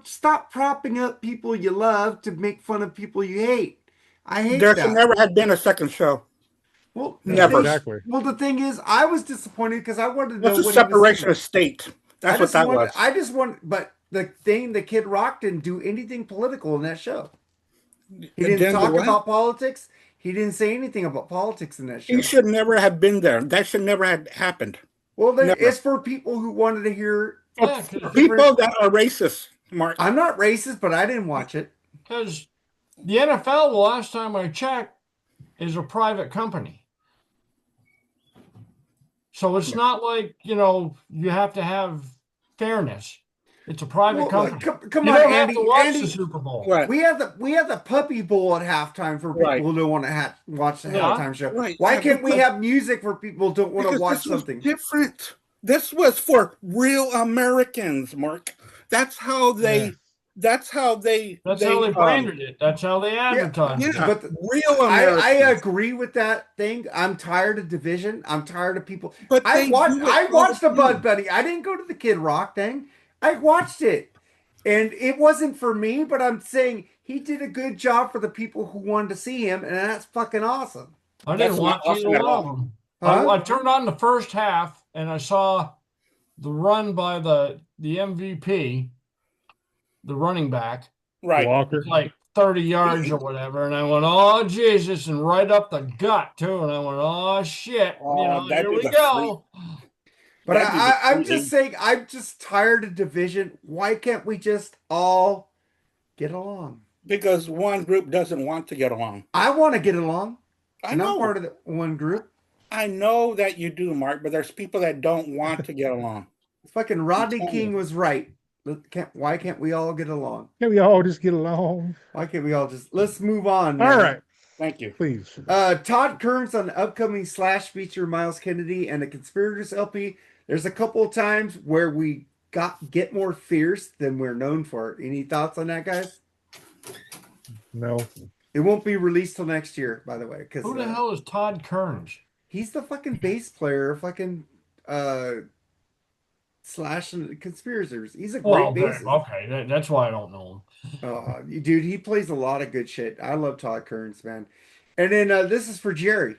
Stop propping up people you love to make fun of people you hate. I hate that. There never had been a second show. Well, never. Exactly. Well, the thing is, I was disappointed because I wanted to know What's the what separation of state? That's what that was. I just want, but the Kid Rock didn't do anything political in that show. He didn't talk about politics. He didn't say anything about politics in that show. He should never have been there. That should never have happened. Well, it's for people who wanted to hear. People that are racist, Mark. I'm not racist, but I didn't watch it. Because the NFL, the last time I checked, is a private company. So it's not like, you have to have fairness. It's a private company. Come you on, don't Andy. have to watch Andy, the Super Bowl. Right. We have the Puppy Bowl at halftime for people who don't want to watch the halftime show. Right. Why can't we have music for people who don't want to watch something different? This was for real Americans, Mark. That's how they. That's how they branded it. That's how they advertised it. But real Americans. I agree with that thing. I'm tired of division. I'm tired of people. But I watched the Bud Bunny. I didn't go to the Kid Rock thing. I watched it, and it wasn't for me. But I'm saying he did a good job for the people who wanted to see him, and that's fucking awesome. I didn't watch either one of them. I turned on the first half, and I saw the run by the MVP. The running back, right, Walker, like 30 yards or whatever, and I went, "Oh Jesus!" and right up the gut too, and I went, "Oh shit!" Here we go. But I'm just saying, I'm just tired of division. Why can't we just all get along? Because one group doesn't want to get along. I want to get along. I'm part of the one group. I know that you do, Mark, but there's people that don't want to get along. Fucking Rodney King was right. Why can't we all get along? Can't we all just get along? Why can't we all just... Let's move on. All right. Thank you. Please. Todd Kearns on the upcoming Slash feature Miles Kennedy and the Conspirators LP. There's a couple of times where we get more fierce than we're known for. Any thoughts on that, guys? No. It won't be released till next year, by the way. Who the hell is Todd Kearns? He's the fucking bass player. Fucking Slash and the Conspirators. He's a Well, great okay, bassist. okay, that's why I don't know Dude, he plays a lot of good shit. I love Todd Kearns, man. And then this is for Jerry.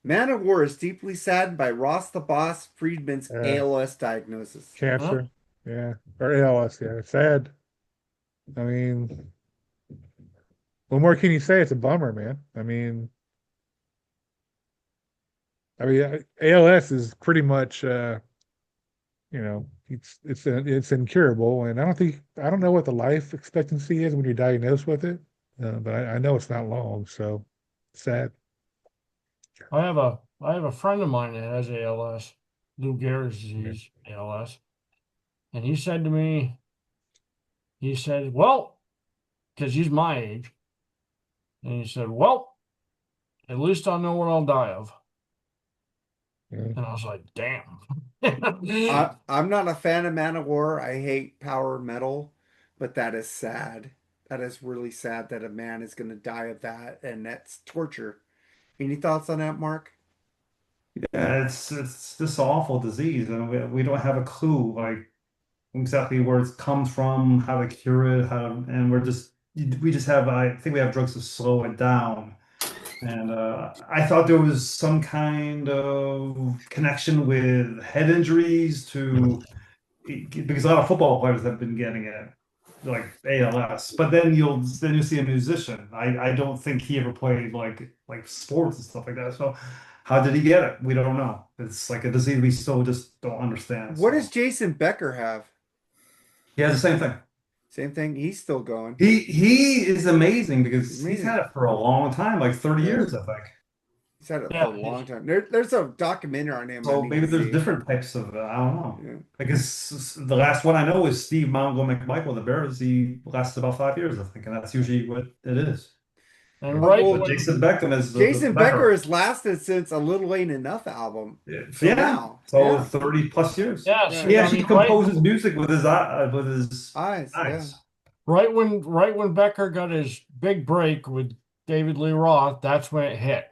Manowar is deeply saddened by Ross the Boss Friedman's Yeah, ALS diagnosis. him. Huh? cancer. Yeah, or ALS. Yeah, it's sad. I mean, what more can you say? It's a bummer, man. ALS is pretty much, it's incurable, and I don't know what the life expectancy is when you're diagnosed with it, but I know it's not long. So sad. I have a friend of mine that has ALS, Lou Gehrig's disease, ALS, and he said to me, he said, well, because he's my age, and he said, well, at least I know what I'll die of. Yeah. And I was like, damn. I'm not a fan of Manowar. I hate power metal, but that is sad. That is really sad that a man is going to die of that, and that's torture. Any thoughts on that, Mark? Yeah, it's this awful disease, and we don't have a clue like exactly where it comes from, how to cure it, and we just have I think we have drugs to slow it down. And I thought there was some kind of connection with head injuries to because a lot of football players have been getting it, like ALS. But then you see a musician. I don't think he ever played like sports and stuff like that. So how did he get it? We don't know. It's like a disease we still just don't understand. What does So Jason Becker have? he has the same thing. Same thing. He's still going. He is amazing because he's Amazing. had it for a long time, like 30 Yeah. years, I think. He's had it for Yeah, a long time. There's a documentary on him I So need maybe to there's see. different types of I don't know. Yeah. Because the last one I know is Steve Mongo McMichael, the Bears. He lasted about 5 years, I think, and that's usually what it is. and Oh, right well, But when Jason Beckham is the Jason Becker better. has lasted since a Little Ain't Enough album. So Yeah. now, So yeah, 30 plus years. yes, yeah, He I actually mean right composes music with his eyes, yeah. eyes. right when Becker got his big break with David Lee Roth, that's when it hit.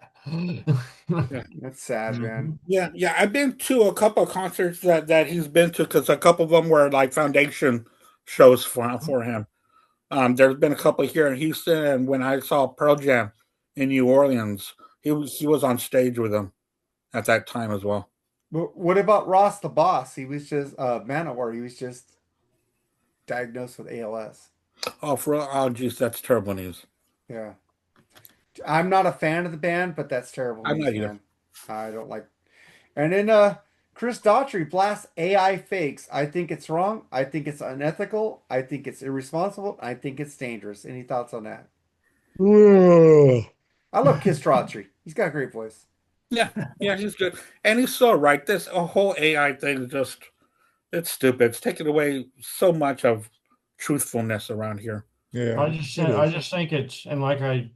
That's sad, man. Mhm. Yeah. I've been to a couple of concerts that he's been to because a couple of them were like foundation shows for him. There's been a couple here in Houston, and when I saw Pearl Jam in New Orleans, he was on stage with them at that time as well. But what about Ross the Boss? He was just Manowar. He was just diagnosed with ALS. Oh, oh, geez, that's terrible news. Yeah, I'm not a fan of the band, but that's terrible I'm news, not either. man. I don't like. And then Chris Daughtry blasts AI fakes. I think it's wrong. I think it's unethical. I think it's irresponsible. I think it's dangerous. Any thoughts on that? Ugh. I love Chris Daughtry. He's got a great voice. Yeah, he's good, and he's so right. This whole AI thing is it's stupid. It's taken away so much of truthfulness around here. Yeah, I just think it's, and like I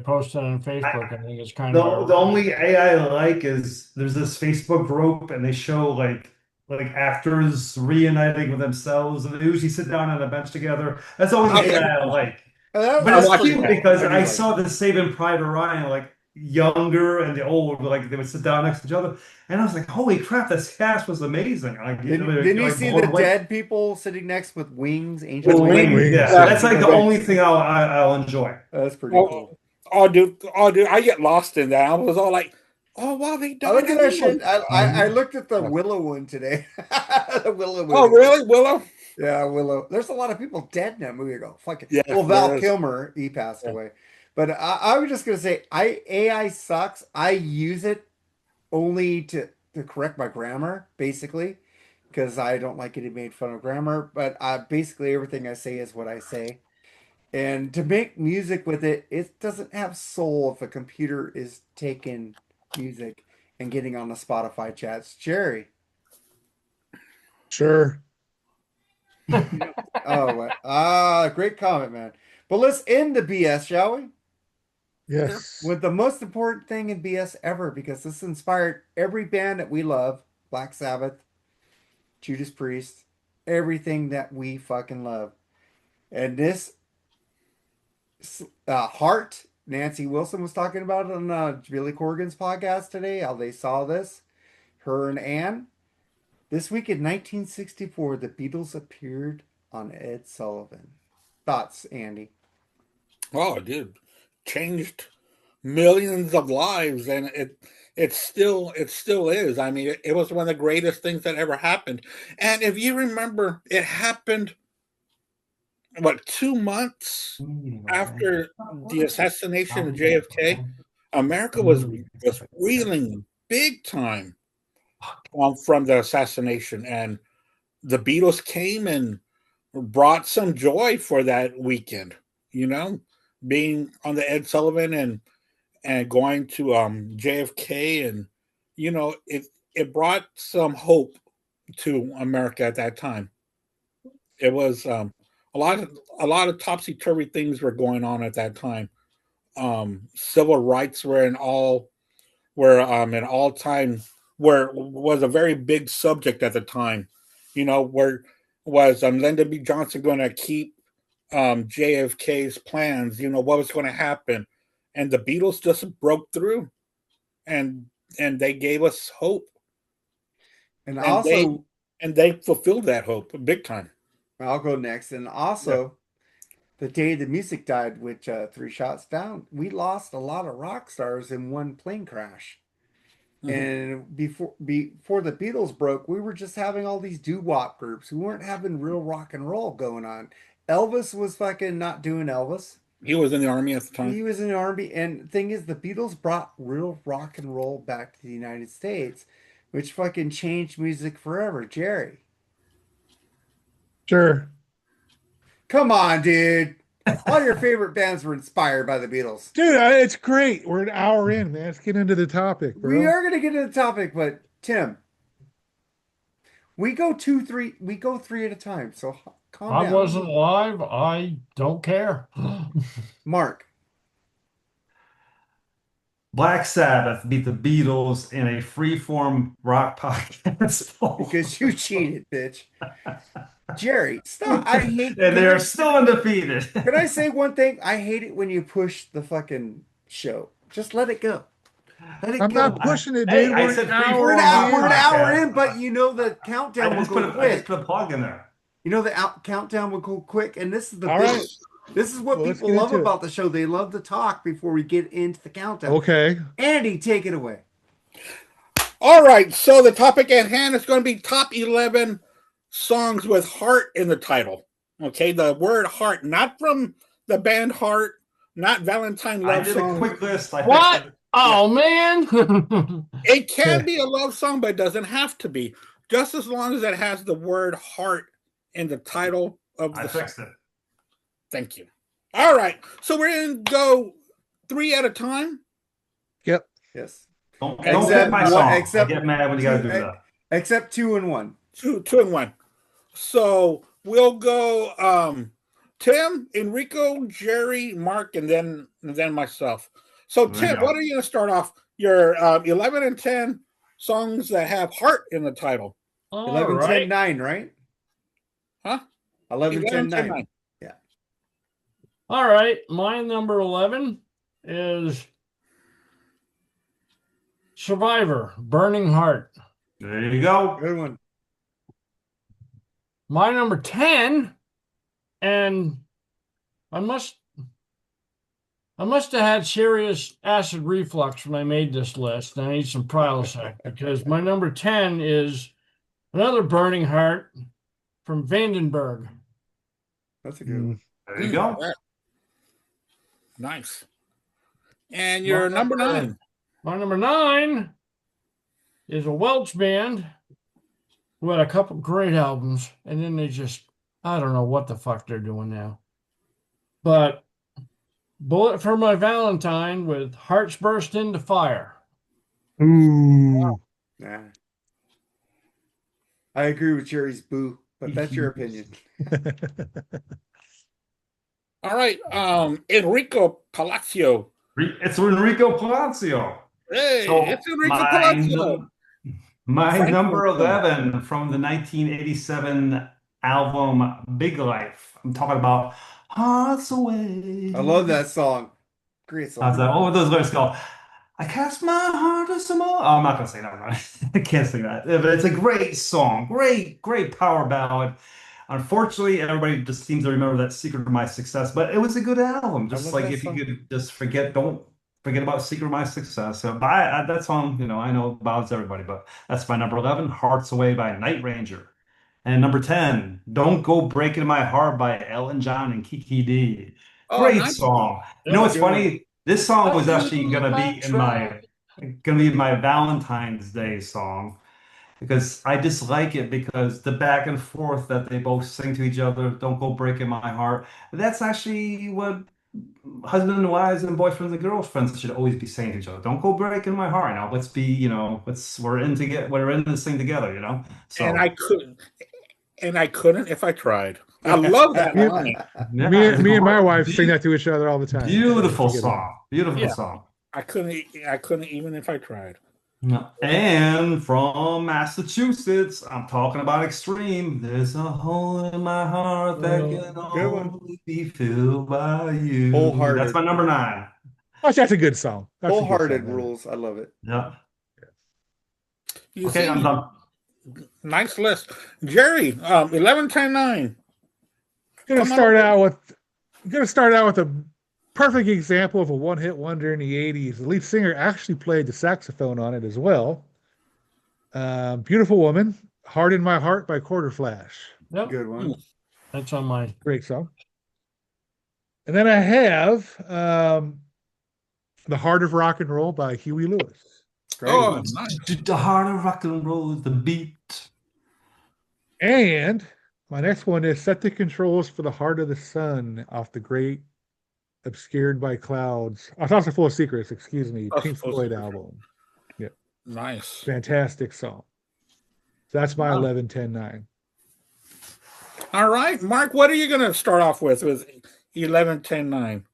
posted on Facebook, I think it's kind The of the only AI I like is there's this Facebook group and they show like actors reuniting with themselves and they usually sit down on a bench together. That's the only Okay. AI I like. But That's it's pretty cute cool. because I do I like saw it. the Saving Private Ryan like younger and the old like they would sit down next to each other and I was like, holy crap, this cast was amazing. Like Didn't you like see blown the away. dead people sitting next with wings, angel With wings? wings, Wings. Yeah, yeah. that's like the only thing I'll enjoy. That's pretty Oh, cool. dude, I get lost in that. I was all like, oh wow, they I died. look at that shit. I Mhm. looked at the Willow one today. The Willow Oh movie. really, Willow? Yeah, Willow. There's a lot of people dead in that movie. I go, fuck it. Yeah, Well, there Val is. Kilmer, he passed Yeah. away. But I was just gonna say, AI sucks. I use it only to correct my grammar, basically, because I don't like getting made fun of grammar. But basically everything I say is what I say. And to make music with it, it doesn't have soul if a computer is taking music and getting on the Spotify chats. Jerry. sure. Great comment, man. But let's end the BS, shall we? Yes. With the most important thing in BS ever, because this inspired every band that we love, Black Sabbath, Judas Priest, everything that we fucking love. And this Heart, Nancy Wilson was talking about it on Billy Corgan's podcast today, how they saw this, her and Anne. This week in 1964, the Beatles appeared on Ed Sullivan. Thoughts, Andy? Oh, dude, changed millions of lives, and it still is. I mean, it was one of the greatest things that ever happened. And if you remember, it happened what 2 months after the assassination of JFK. America was reeling big time from the assassination, and the Beatles came and brought some joy for that weekend. You know, being on the Ed Sullivan and going to JFK, and it brought some hope to America at that time. It was a lot of topsy turvy things were going on at that time. Civil rights were an all time where was a very big subject at the time. Where was Lyndon B. Johnson going to keep JFK's plans? What was going to happen, and the Beatles just broke through, and they gave us hope, And and also, they fulfilled that hope big time. I'll go next. And also, the day the music died, which Three Shots Down, we lost a lot of rock stars in one plane crash. And before the Beatles broke, we were just having all these doo-wop groups. We weren't having real rock and roll going on. Elvis was fucking not doing Elvis. He was in the army at the time. He was in the army, and the thing is, the Beatles brought real rock and roll back to the United States, which fucking changed music forever. Jerry, Sure. come on, dude. All your favorite bands were inspired by the Beatles. Dude, it's great. We're an hour in, man. Let's get into the topic, bro. We are gonna get into the topic, but Tim, we go three at a time. So calm I down. wasn't live. I don't care. Mark, Black Sabbath beat the Beatles in a freeform rock podcast poll. because you cheated, bitch. Jerry, stop. I hate. And they're still undefeated. Can I say one thing? I hate it when you push the fucking show. Just let it go. Let it I'm go. not pushing it, Hey, dude. I We're said an hour We're an in. hour, we're an hour Okay. in, but you know the countdown I will just go put quick. a plug in there. You know the countdown will go quick, and this is the All big. right. This is what Well, let's people get love into it. about the show. They love to talk before we get into the countdown. Okay. Andy, take it away. All right, so the topic at hand is going to be top 11 songs with heart in the title. Okay, the word heart, not from the band Heart, not Valentine I love did a song. quick list. What? Oh, man. It can be a love song, but it doesn't have to be. Just as long as it has the word heart in the title of the I song. fixed it. Thank you. All right, so we're going to go 3 at a time. Yep. Yes. Don't Except pick my one- song. except I get mad when you got to do two- that. Except 2 and 1. Two and one. So we'll go Tim, Enrico, Jerry, Mark, and then myself. So There you Tim, go. what are you going to start off? Your 11 and 10 songs that have heart in the title. 11, 10, 9, right? Huh? 11, 10, 9. 9. All right. My number 11 is Survivor, Burning Heart. There you go. Good one. My number 10, and I must have had serious acid reflux when I made this list. I need some Prilosec because my number 10 is another Burning Heart from Vandenberg. That's a good one. There you go. Nice. And your number 9. My number 9 is a Welsh band who had a couple great albums, and then they just, I don't know what the fuck they're doing now. But Bullet for My Valentine with Hearts Burst Into Fire. Ooh. Nah. I agree with Jerry's boo, but that's your opinion. All right. Enrico Palacio. It's Enrico Palazzo. Hey, So it's Enrico my Palacio. My Frank number Ocean. 11 from the 1987 album Big Life. I'm talking about Hearts Away. I love that song. Great song. How's that? What were those lyrics called? I cast my heart to some more. Oh, I'm not gonna say that, right? I can't sing that. But it's a great song, great power ballad. Unfortunately, everybody just seems to remember that Secret of My Success, but it was a good album. I Just love like that if you song. could just forget, don't forget about Secret of My Success. So, but that song, I know bothers everybody, but that's my number 11, Hearts Away by Night Ranger. And number 10, Don't Go Breaking My Heart by Ellen John and Kiki D. Oh, Great nice. song. You know Yeah. what's Good one. funny? This song I was do, actually gonna I be in try. my Valentine's Day song because I dislike it because the back and forth that they both sing to each other, don't go breaking my heart. That's actually what husband and wives and boyfriends and girlfriends should always be saying to each other. Don't go breaking my heart. Now let's be, we're in this thing together, And So I couldn't. And I couldn't if I tried. I love that Me, line. yeah, it's a me and my wife sing great, that to each other all the time. beautiful Together. song. Beautiful Yeah, song. I couldn't. I couldn't even if I tried. Yeah. And from Massachusetts, I'm talking about Extreme. There's a hole in my heart that can Good one. only be filled by you. That's Wholehearted. my number 9. Oh, that's a good song. That's a good Wholehearted song. rules. I love it. Yeah. You Okay, I'm see, done. nice list, Jerry. 11, 10, 9. Gonna Come on start over. out with a perfect example of a one-hit wonder in the 80s. The lead singer actually played the saxophone on it as well. Beautiful Woman, Heart in My Heart by Quarter Flash. Yep, Good one. that's on my. Great song. And then I have The Heart of Rock and Roll by Huey Lewis. Great Oh, one. nice. The heart of rock and roll is the beat. And my next one is Set the Controls for the Heart of the Sun off the great Obscured by Clouds. I thought it was Full of Secrets, excuse me. Oh, Pink Full of Floyd Secrets. album. Yeah. Nice. Fantastic song. So that's my Wow. 11, 10, 9. All right, Mark. What are you going to start off with 11, 10, 9?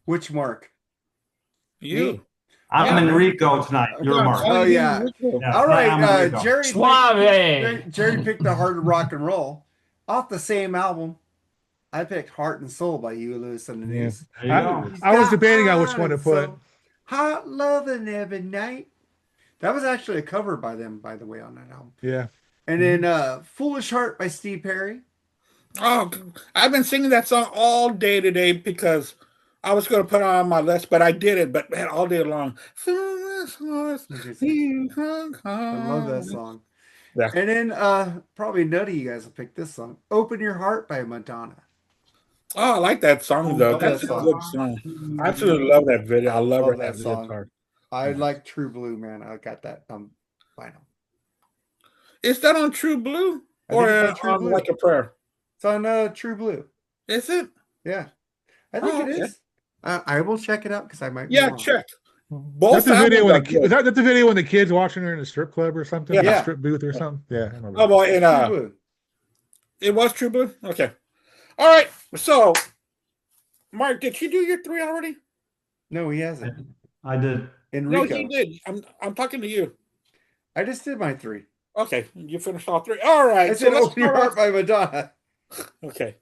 Which Mark? You. Me? I'm Yeah. Enrico tonight. You're Yeah, I'm Mark. calling Oh, you yeah. Enrico. Yeah, All tonight right. I'm Enrico. Suave. Jerry picked the Heart of Rock and Roll off the same album. I picked Heart and Soul by Huey Lewis and the Yeah. News. There you go. He's I was got debating on which heart one to and put. soul, hot loving every night. That was actually a cover by them, by the way, on that album. Yeah. And then Foolish Heart by Steve Perry. Oh, I've been singing that song all day today because I was going to put it on my list, but I didn't. But man, all day long. I I love that song. Yeah. And then probably none of you guys will pick this song. Open Your Heart by Madonna. Oh, I like that song though. Love That's that a song. good song. I absolutely love that video. I love her Love that that song. guitar. I Yeah. like True Blue, man. I got that vinyl. Is that on True Blue I think or it's on True on Blue. Like a Prayer? It's on True Blue. Is it? Yeah, I think Oh, it okay. is. I will check it out because I might be Yeah, wrong. check. Both That's the video when albums are was good. that the video when the kids watching her in a strip club or something? Yeah. A strip booth or something? Yeah. I remember. Oh boy, It's and True Blue. it was True Blue. Okay. All right. So, Mark, did you do your 3 already? No, he hasn't. I did. No, Enrico. he did. I'm talking to you. I just did my 3. Okay, you finished all 3. All right. I So said let's Open Your start Heart by Madonna. off. Okay.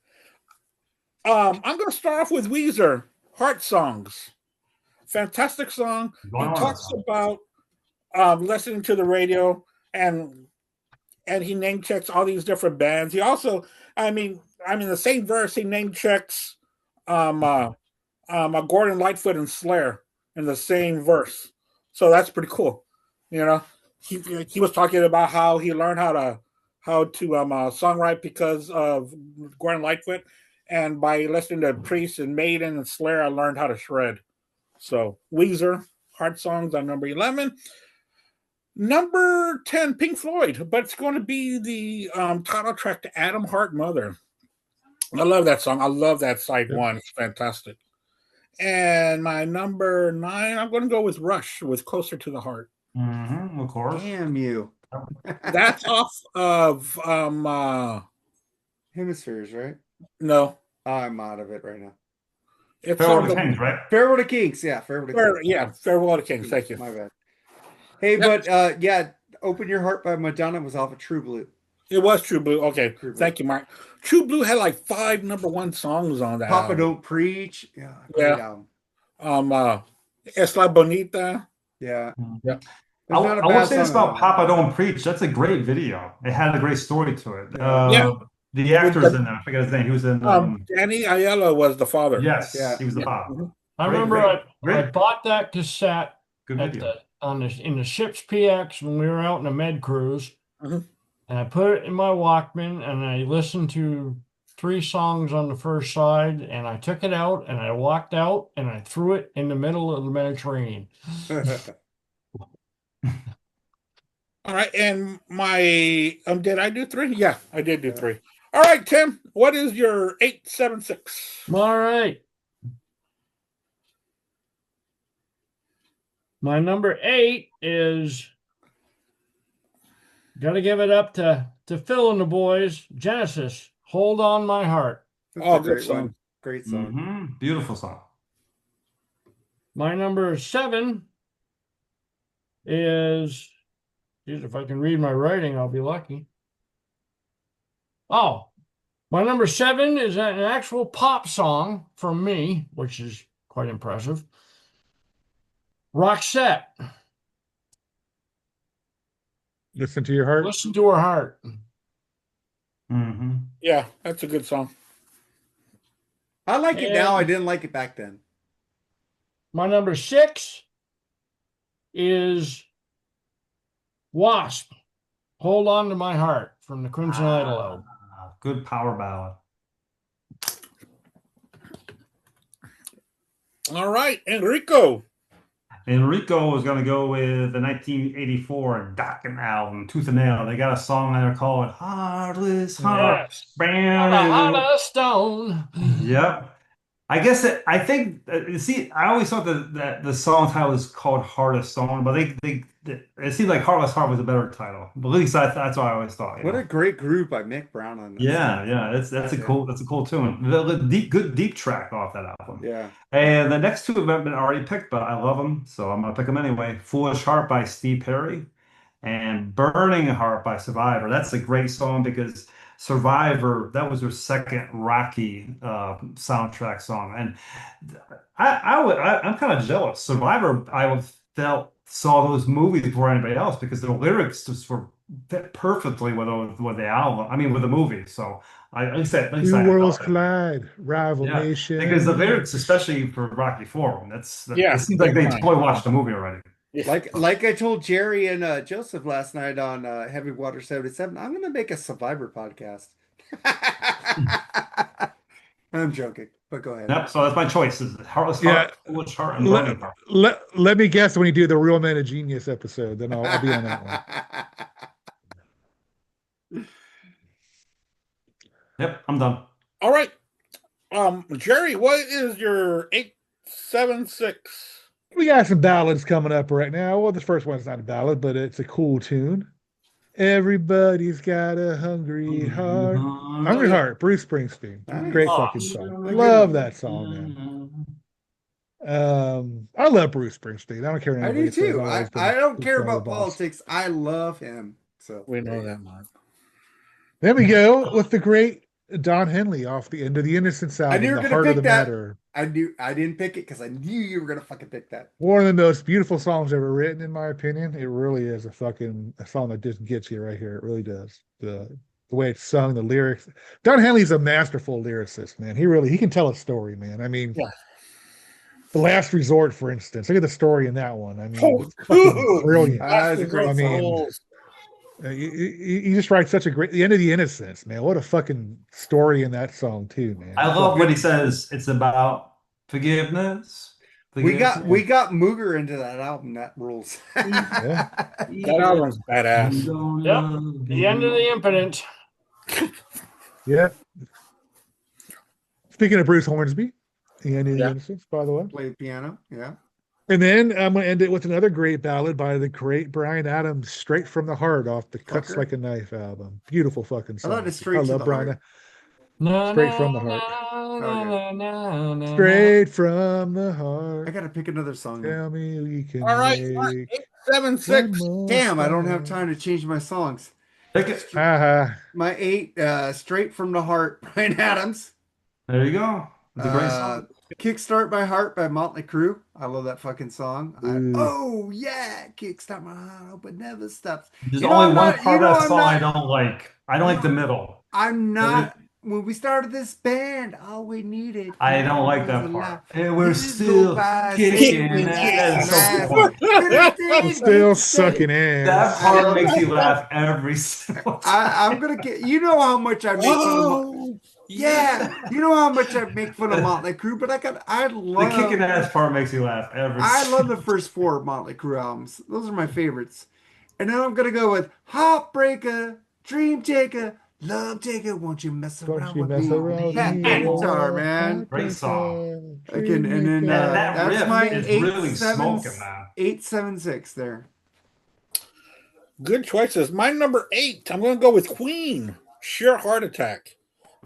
I'm going to start off with Weezer, Heart Songs. Fantastic song. He talks about listening to the radio and he name checks all these different bands. He also, the same verse, he name checks Gordon Lightfoot and Slayer in the same verse. So that's pretty cool. You know, he was talking about how he learned how to songwrite because of Gordon Lightfoot, and by listening to Priest and Maiden and Slayer, I learned how to shred. So Weezer, Heart Songs on number 11. Number 10, Pink Floyd, but it's going to be the title track to Adam Hart Mother. I love that song. I love that side one. It's fantastic. And my number 9, I'm going to go with Rush with Closer to the Heart. Of course. Damn you. That's off of Hemispheres, right? no. I'm out of it right now. It's Farewell on to the Kings, right? Farewell to Kings. Yeah, Farewell to Kings. Farewell to Kings. Thank you. My bad. Hey, Yep. but yeah, Open Your Heart by Madonna was off of True Blue. It was True Blue. Okay. True Blue. Thank you, Mark. True Blue had like 5 number 1 songs on that Papa album. Don't Preach. Yeah, great Yeah. album. Es La Bonita. Yeah. Yeah. There's not a I will bad say this song on about that. Papa Don't Preach. That's a great video. It had a great story to it. Yeah. The actor's in there. I forget his name. He was in. Danny Aiello was the father. Yes, Yeah. he was the Yeah. father. Mhm. I Great, remember great, I great. bought that cassette Good at video. in the ship's PX when we were out in a med cruise, Mhm. and I put it in my Walkman and I listened to 3 songs on the first side, and I took it out and I walked out and I threw it in the middle of the Mediterranean. All right, and my did I do 3? Yeah, I did do 3. All right, Tim, what is your 876? All right. My number 8 is got to give it up to Phil and the boys. Genesis, Hold On My Heart. That's Oh, a good great song. one. Great song. Beautiful song. My number 7 is, geez, if I can read my writing, I'll be lucky. Oh, my number 7 is an actual pop song from me, which is quite impressive. Roxette, Listen to your heart. Listen to Her Heart. Yeah, that's a good song. I like it now. And- I didn't like it back then. My number 6 is W.A.S.P. Hold On to My Heart from the Crimson Idol album. Good power ballad. All right, Enrico. Enrico was going to go with the 1984 Dokken album, Tooth and Nail. They got a song on there called Heartless Heart. Yes. Got a heart Bam. of stone. Yep. I guess I think see I always thought that the song title was called Heart of Stone, but it seemed like Heartless Heart was a better title. But at least that's what I always thought. What a great group by Mick Brown on this. Yeah, that's a cool tune. Good deep track off that album. Yeah. And the next 2 have been already picked, but I love them, so I'm gonna pick them anyway. Foolish Heart by Steve Perry and Burning Heart by Survivor. That's a great song because Survivor, that was their second Rocky soundtrack song. And I'm kind of jealous. Survivor, saw those movies before anybody else because the lyrics just were fit perfectly with the album. I mean, with the movie. So at least I Two worlds thought it. collide, rival nation. Because the lyrics, especially for Rocky IV, Yeah, it seems like they big time. totally watched the movie already. Like I told Jerry and Joseph last night on Heavy Water 77, I'm gonna make a Survivor podcast. I'm joking, but go ahead. Yep. So that's my choices: Heartless Heart, Foolish Heart, and Burning Heart. Let me guess when you do the Real Men of Genius episode, then I'll be on that one. Yep, I'm done. All right. Jerry, what is your 876? We got some ballads coming up right now. Well, the first one's not a ballad, but it's a cool tune. Everybody's got a hungry heart. Hungry Heart, Bruce Springsteen. Nice. Great fucking song. Love that song, man. I love Bruce Springsteen. I don't care what I anybody do too. says. I don't care about boss. politics. I love him. So We know that, Mark. Then we go with the great Don Henley off the End of the Innocence album, I knew you were The gonna Heart of pick the that. Matter. I didn't pick it because I knew you were gonna fucking pick that. One of the most beautiful songs ever written, in my opinion. It really is a song that just gets you right here. It really does. The way it's sung, the lyrics. Don Henley's a masterful lyricist, man. He can tell a story, man. I mean, Yeah. The Last Resort, for instance. Look at the story in that one. I mean, Oh, it's fucking brilliant. That's a great I mean, song. You just write such a great The End of the Innocence, man. What a fucking story in that song too, man. I love when he says it's about forgiveness. We got Mooger into that album. That rules. Yeah. That album's badass. Yep. The End of the Impotent. Yeah. Speaking of Bruce Hornsby, The End of the Yeah. Innocence, by the way. Play piano. Yeah. And then I'm going to end it with another great ballad by the great Bryan Adams, Straight from the Heart, off the Cuts Fucker. Like a Knife album. Beautiful fucking song. thought it's Straight to the Heart. Straight from the heart. Straight from the I heart. gotta pick another song. Tell me we can All right, make 876. one more Damn, I don't have song. time to change my songs. Pick it. Haha. My 8, Straight from the Heart, Bryan Adams. There you go. It's a great song. Kickstart My Heart by Motley Crue. I love that fucking song. Ooh. Oh yeah, kickstart my heart, but never stops. There's You know, only I'm one not- part you know, of that I'm song I not- don't like. I don't like the middle. I'm not. When we started this band, all we needed. I don't like was a that part. laugh. And we're This still goodbye kicking saying ass. ass. So funny. Still sucking That ass. part makes you laugh every single time. I'm gonna get. You know how much I make fun of. Oh, Yeah, you know how much I make fun of Motley Crue, but I The kicking love. ass part makes you laugh every I love single the first four Motley Crue albums. Those are my favorites. And then I'm gonna go with Heartbreaker, Dream Taker, Love Taker. Won't you mess Don't around you with mess me? around with That me. guitar, man. Great song. Again, and then That that's riff my is eight really seven smoking, man. 876 there. good choices. My number 8. I'm going to go with Queen. Sheer Heart Attack.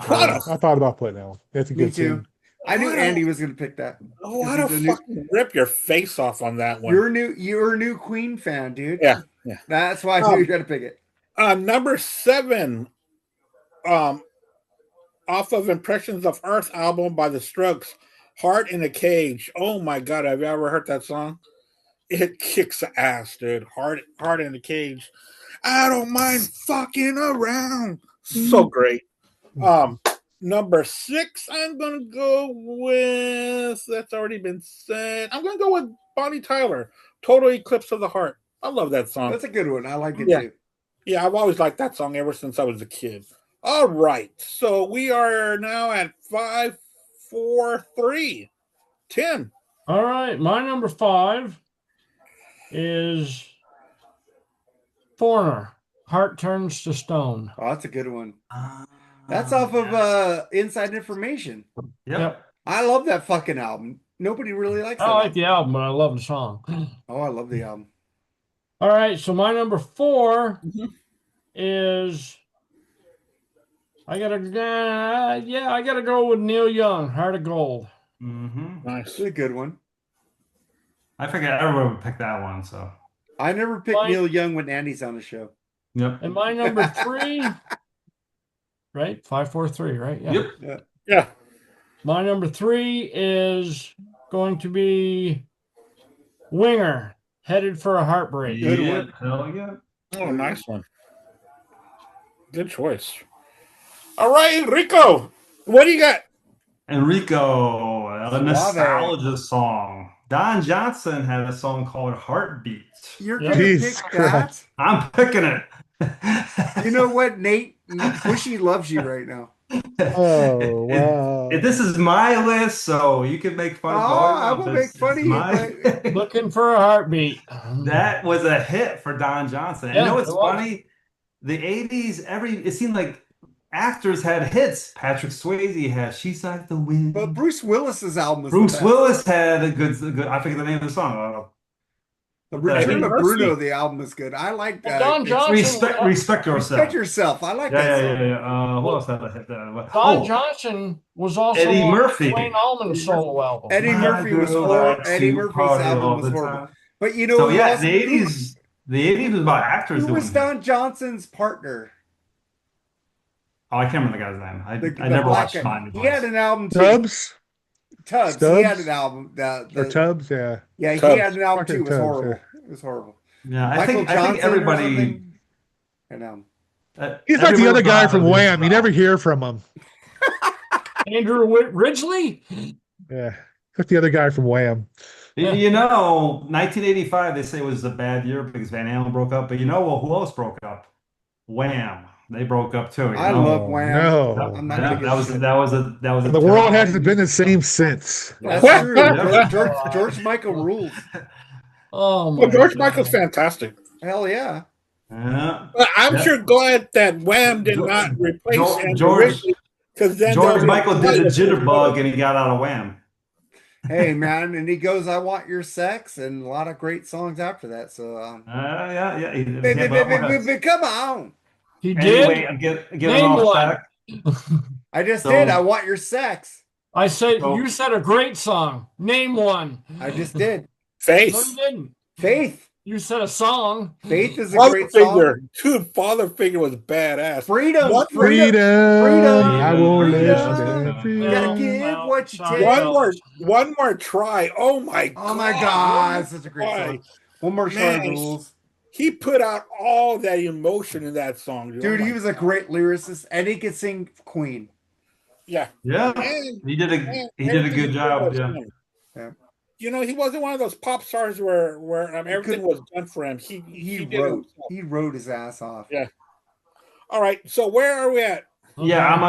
What a I thought about putting that one. That's a Me good too. tune. I knew What Andy was gonna pick that. what a he's a new- fucking rip your face off on that one. You're a new Queen fan, dude. Yeah. That's why I knew you were gonna pick it. Number 7, off of Impressions of Earth album by The Strokes, Heart in a Cage. Oh my god, have you ever heard that song? It kicks ass, dude. Heart in a Cage. I don't mind fucking around. So great. Number 6, I'm gonna go with, that's already been said. I'm gonna go with Bonnie Tyler, Total Eclipse of the Heart. I love that song. That's a good one. I like it Yeah. too. Yeah, I've always liked that song ever since I was a kid. All right. So we are now at 5, 4, 3. Tim. All right, my number 5 is Foreigner. Heart Turns to Stone. Oh, that's a good one. That's off of Inside Information. Yep. I love that fucking album. Nobody really likes I that. like the album, but I love the song. Oh, I love the album. All right, so my number 4 Mhm. is I gotta go with Neil Young, Heart of Gold. Mm-hmm. Nice. It's a good one. I figured everyone would pick that one, so. I never pick Mine- Neil Young when Andy's on the show. Yep. And my number 3, right? 5, 4, 3, right? Yeah. Yep. Yeah. My number 3 is going to be Winger, Headed for a Heartbreak. Good Yep. one. Hell yeah. Oh, nice one. Good choice. All right, Rico. What do you got? Enrico, a Suave. nostalgia song. Don Johnson had a song called Heartbeat. You're Yeah. gonna Jesus pick Christ. I'm picking it. that? You know what, Nate? Bushy loves you right now. Oh, wow. This is my list, so you can make fun of Oh, all you I want, will but make fun of you, it's Looking for a Heartbeat. That was a hit for Don Johnson. And Yeah, you know what's it was. funny? The 80s, it seemed like actors had hits. Patrick Swayze had She's Like the Wind. But Bruce Willis's album was the Bruce best. Willis had a good, I forget the name of the song. The Return of Mercy. Bruno, the album is good. I like Well, Don it's- Johnson- Respect Respect Yourself. Yourself. I like Yeah, that yeah, song. yeah. What else had a hit? Don Johnson was also Eddie on Murphy. Wayne Allman's solo album. Eddie My Murphy was girl horrible. likes Eddie to Murphy's party album all was the horrible. time. But you know, So who yeah, else- the 80s was about actors Who doing was it. Don Johnson's partner? Oh, I can't remember the guy's name. I The never black watched guy. Miami He had Vice. an album too. Tubbs? Tubbs. He Stubbs? had an album. Or Tubbs? Yeah. Yeah, Tubbs. he had an album too. It was Tubbs, horrible. It was horrible. Yeah, I Michael think Johnson or everybody. something? I know. He's like the other guy from Wham. You You never hear from him. Andrew Ridgely? Yeah. Like the other guy from Wham. You know, 1985, they say was a bad year because Van Halen broke up. But you know who else broke up? Wham. They broke up too. You I know? love Wham. No. I'm not Yeah, taking that was shit. The world hasn't been the same since. That's true. George Michael rules. Oh my Well, George God. Michael's fantastic. Hell yeah. Yeah. But I'm Yeah. sure glad that Wham did George- not replace Andrew George- Ridgely, because then George there'll be- Michael did a jitterbug and he got out of Wham. Hey man, and he goes, "I want your sex," and a lot of great songs after that. So, Yeah. He- come on! He did? Anyway, get Name off one. track. I just So- did. I want your sex. I said So- you said a great song. Name one. I just did. No, you Faith. didn't. Faith. You said a song. Faith is a Father great Figure, song. dude. Father Figure was badass. Freedom, One, freedom, I won't let you freedom. down. You gotta Freedom. give what you Sorry, take. fellas. one more try. Oh my Oh my God! God, such a great Why? song. One more try Man, rules. He put out all that emotion in that song, dude. Dude, Oh he my- was a great lyricist, and he could sing Queen. yeah, Yeah, and he did a everything good he did job. was Yeah. him. Yeah. You know, he wasn't one of those pop stars where everything was done for him. He did it wrote. himself. He wrote his ass off. Yeah. All right. So where are we at? Yeah, Okay.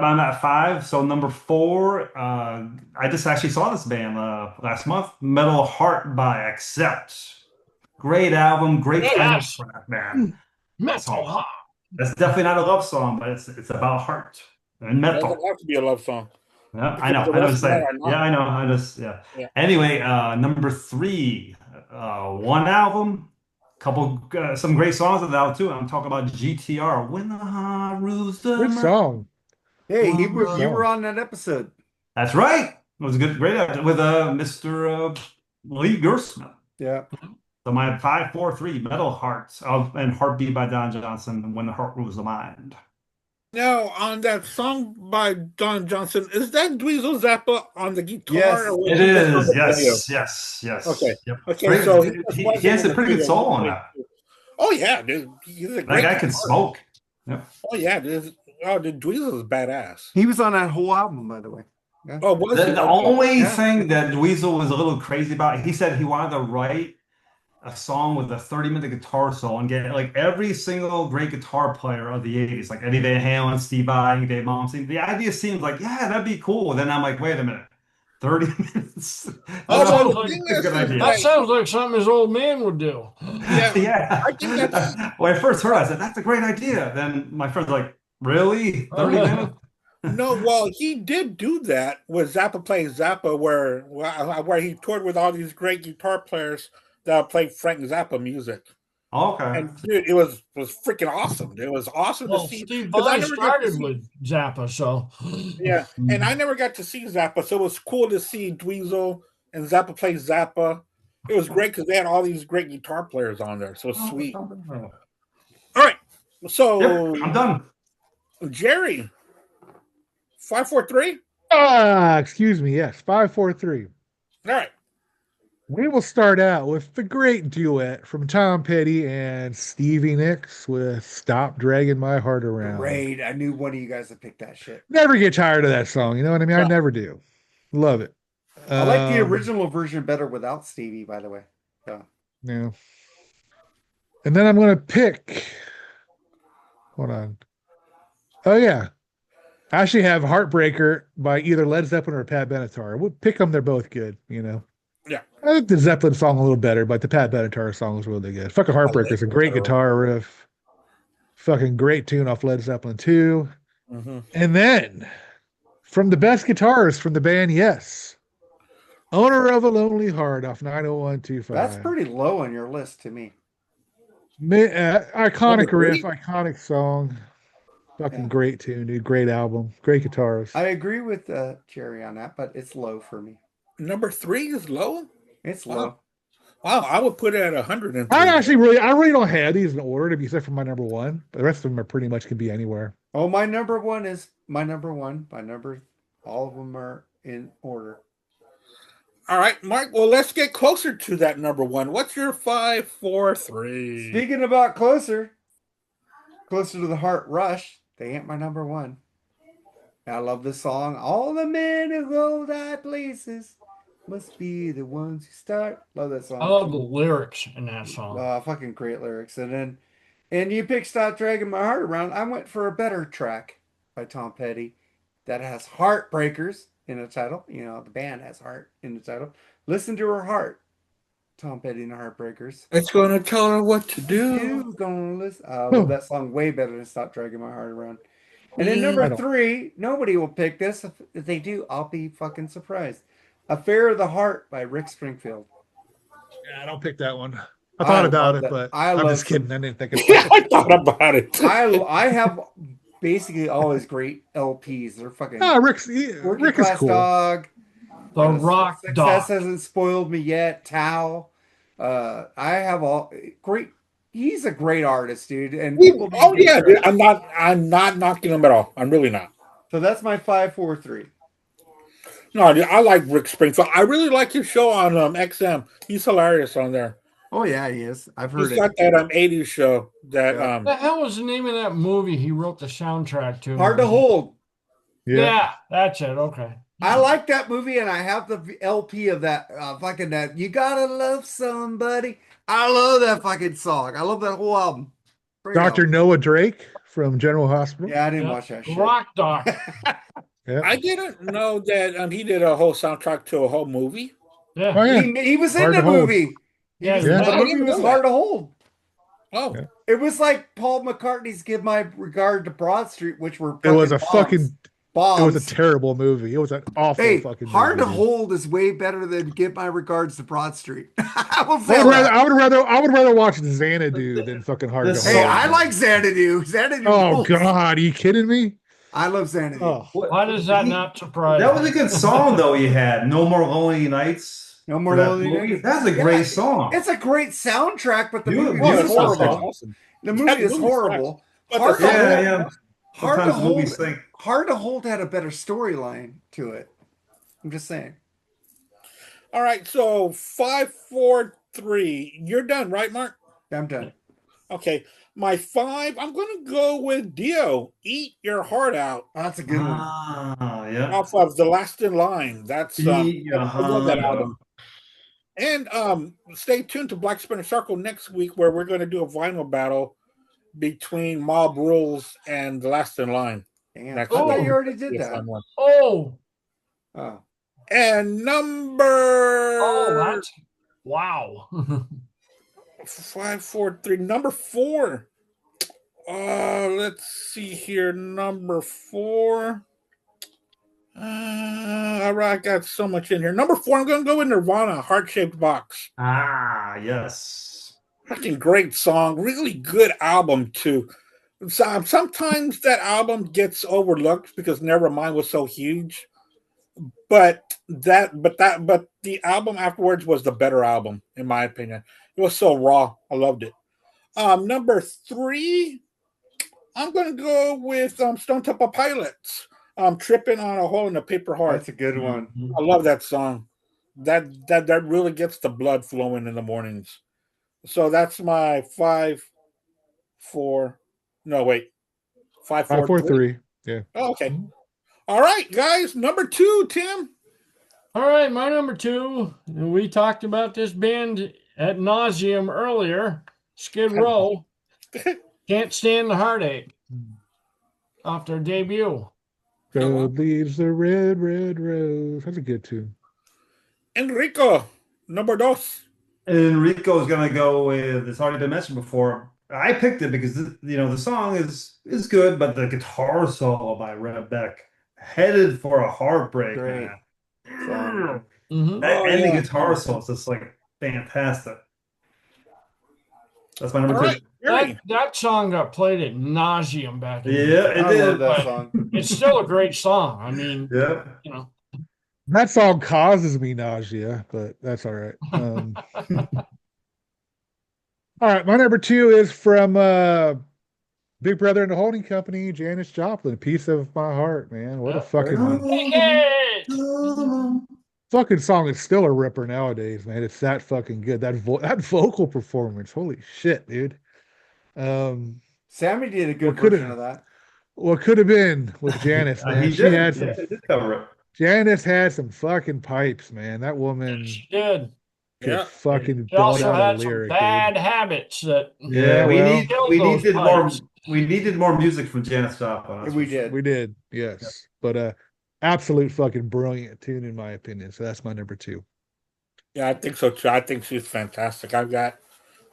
I'm at 5. So number 4, I just actually saw this band last month, Metal Heart by Accept. Great album, great title Yes. track, man. Metal Heart. That's definitely not a love song, but it's about heart and It doesn't metal. have to be a love song. Yeah, Because the I know rest what of them saying. are not. Yeah, I know. I just yeah. Yeah. Anyway, number 3, one album, couple some great songs of that too. I'm talking about GTR. When the heart rules the Good song. Hey, you song. were on that episode. That's right. It was a good, great episode with Mr. Lee Gersman. Yeah. So my 5, 4, 3, Metal Hearts and Heartbeat by Don Johnson. When the heart rules the mind. Now, on that song by Don Johnson, is that Dweezil Zappa on the guitar? Yes, or was It he just on is. the video? Yes. Okay. Yep. Okay, Great. so he just He wasn't has in a the pretty good video. soul on that. Oh yeah, dude, he's a That great guy can guitarist. smoke. Yep. Oh yeah, dude. Oh, dude, Dweezil is badass. he was on that whole album, by the way. Yeah. Oh, was he? The Okay. only Yeah. thing that Dweezil was a little crazy about, he said he wanted to write a song with a 30-minute guitar solo and get like every single great guitar player of the 80s, like Eddie Van Halen, Steve Vai, Dave Malmsteen. The idea seemed like, yeah, that'd be cool. Then I'm like, wait a minute, 30 minutes? Oh, That well, sounds the like- thing That's a good is idea. That sounds like something his old man would do. Yeah. I think that's When I first heard it, I said, that's a great idea. Then my friend's like, really? 30 minutes? no. Well, he did do that with Zappa Plays Zappa, where he toured with all these great guitar players that played Frank Zappa music. Okay. And dude, it was freaking awesome. It was awesome Well, to see. Steve 'cause I Vai never got to started see- with Zappa, so Yeah, and I never got to see Zappa, so it was cool to see Dweezil and Zappa Plays Zappa. It was great because they had all these great guitar players on there, so Oh, sweet. All right, so Yep, I'm done. Jerry, 543. Excuse me. Yes, 543. All right, We will start out with the great duet from Tom Petty and Stevie Nicks with Stop Dragging My Heart Around. Great. I knew one of you guys would pick that shit. Never get tired of that song. You know what I mean? I Yeah. never do. Love it. I like the Um, original version better without Stevie, by the way. Yeah. Yeah. And then I'm going to pick. Hold on. Oh, yeah. I actually have Heartbreaker by either Led Zeppelin or Pat Benatar. We'll pick them. They're both good, you know. Yeah. I think the Zeppelin song a little better, but the Pat Benatar song was really good. Fucking Heartbreaker is a great guitar riff. Fucking great tune off Led Zeppelin 2. Mhm. And then, from the best guitarist from the band, yes. Owner of a Lonely Heart off 90125. That's pretty low on your list to me. Iconic Number riff, three? iconic song. Fucking Yeah. great tune, dude. Great album. Great guitarist. I agree with Jerry on that, but it's low for me. Number 3 is low. It's Wow. low. Wow, I would put it at 103. I really don't have these in order, except for my number one. But the rest of them are pretty much can be anywhere. Oh, my number one is my number one. All of them are in order. All right, Mark. Well, let's get closer to that number one. What's your 543? Speaking about closer to the heart, Rush. They ain't my number one. I love this song. All the men who go that places must be the ones who start. Love that song. I love the lyrics in that song. Fucking great lyrics. And you picked Stop Dragging My Heart Around. I went for a better track by Tom Petty that has Heartbreakers in the title. You know, the band has heart in the title. Listen to Her Heart. Tom Petty and the Heartbreakers. It's gonna tell her what to do. Who's gonna listen? I love that song way better than Stop Dragging My Heart Around. And then number 3, nobody will pick this. If they do, I'll be fucking surprised. Affair of the Heart by Rick Springfield. Yeah, I don't pick that one. I thought about it, but I'm just kidding. I didn't think of Yeah, I thought about it. I have basically all his great LPs. They're fucking Rick Working is Class cool. Dog. The Rock Success Dog. Hasn't Spoiled Me Yet. Tao. I have all great. He's a great artist, dude, and We, people need oh to give yeah, credit. dude, I'm not knocking him at all. I'm really not. So that's my 5-4-3. No, dude, I like Rick Springfield. I really like his show on XM. He's hilarious on there. Oh yeah, he is. I've heard He's it. got that 80s show that Yeah. What the hell was the name of that movie he wrote the soundtrack to? Hard to hold. Yeah, that's it. Okay. I like that movie, and I have the LP of that fucking that. You gotta love somebody. I love that fucking song. I love that whole album. Great Dr. album. Noah Drake from General Hospital. Yeah, I didn't Yeah. watch that shit. Rock Doc. Yeah. I didn't know that he did a whole soundtrack to a whole movie. Yeah. Oh yeah. He was in Hard the to hold. movie. Yeah, Yeah. The I movie didn't was know that. hard to hold. Oh, Yeah. It was like Paul McCartney's "Give My Regard to Broad Street," which were It was a bombs. fucking. bombs. It was a terrible movie. It was an awful Hey, fucking hard movie. to dude. hold is way better than "Give My Regards to Broad Street." I will I say would, rather, that. I would rather watch Xanadu than fucking Hard to This Hold. Hey, song- I like Xanadu. Xanadu. Oh rules. God, are you kidding me? I love Xanadu. Oh, Why does that not surprise That was you? a good song, though. You had "No More Lonely Nights." No More for that Lonely movie. Nights. That's a Yeah, great song. It's a great soundtrack, but the Beautiful- movie is beautiful horrible. song. awesome. The That movie is movie horrible. But Hard the to song- Yeah, hold. yeah. Hard to Sometimes hold. movies think. Hard to Hold had a better storyline to it. I'm just saying. All right, so 5-4-3. You're done, right, Mark? I'm done. Okay. My 5, I'm going to go with Dio. Eat Your Heart Out. Oh, that's a good one. Ah, yeah. Off of The Last in Line. That's Eat Your I love that Heart album. And stay tuned to Black Spinner Circle next week, where we're going to do a vinyl battle between Mob Rules and The Last in Line. Damn. Next I thought week. you already did Be a that. fun one. Oh, Oh. And number that's wow. 5-4-3. Number 4. Let's see here. Number 4. All right, I got so much in here. Number 4, I'm going to go with Nirvana, Heart Shaped Box. Ah, yes. Fucking great song. Really good album, too. Sometimes that album gets overlooked because Nevermind was so huge. But the album afterwards was the better album, in my opinion. It was so raw. I loved it. Number 3, I'm going to go with Stone Temple Pilots. Tripping on a Hole in a Paper Heart. That's a good one. I love that song. That really gets the blood flowing in the mornings. So that's my 5-4. No, wait. 5-4-3. 5-4-3. Yeah. Oh, okay. All right, guys. Number 2, Tim. All right, my number 2. We talked about this band ad nauseum earlier. Skid Row. Can't Stand the Heartache. Off their debut. God leaves the red, red rose. That's a good tune. Enrico, number 2. Enrico's gonna go with. It's already been mentioned before. I picked it because the song is good, but the guitar solo by Red Beck, "Headed for a Heartbreak," Great. man. Mhm. And the yeah. guitar solo is just like fantastic. That's my number All 2. right, Jerry. That song got played at nauseum back in the day. Yeah, it I love did. that song. It's still a great song. I mean, Yeah. you know. That song causes me nausea, but that's all right. All right, my number 2 is from Big Brother and the Holding Company, Janis Joplin, "Piece of My Heart," man. What a fucking fucking song is still a ripper nowadays, man. It's that fucking good. That vocal performance, holy shit, dude. Sammy did a good What could've- version of that. What could have been with Janis, man. He She did. had some. Yeah, he did cover it. Janis had some fucking pipes, man. That woman She did. could Yeah. fucking She belt also out had a some lyric, bad habits that Yeah, we well- need Killed we those needed more pipes. we needed more music from Janis Joplin. that's We for sure. did. We did, yes. But absolute fucking brilliant tune in my opinion. So that's my number 2. Yeah, I think so too. I think she's fantastic. I've got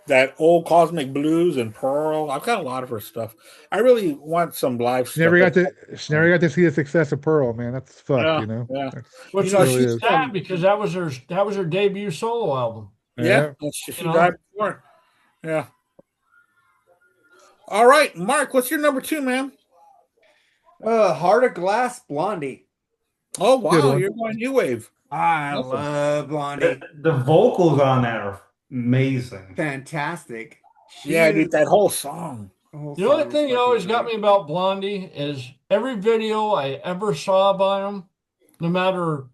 that old Cosmic Blues and Pearl. I've got a lot of her stuff. I really want some live She never got stuff. to see the success of Pearl, man. That's fucked, Yeah, you know. yeah. which You know, was really she's is. sad because that was her debut solo album. Yeah, she You know? died before. Yeah. All right, Mark, what's your number 2, man? Heart of Glass, Blondie. Oh Good wow, one. you're going new wave. I Awesome. love Blondie. The vocals on that are amazing. fantastic. Yeah, dude, that whole song. The whole The only song is thing that fucking always got great. me about Blondie is every video I ever saw by them, no matter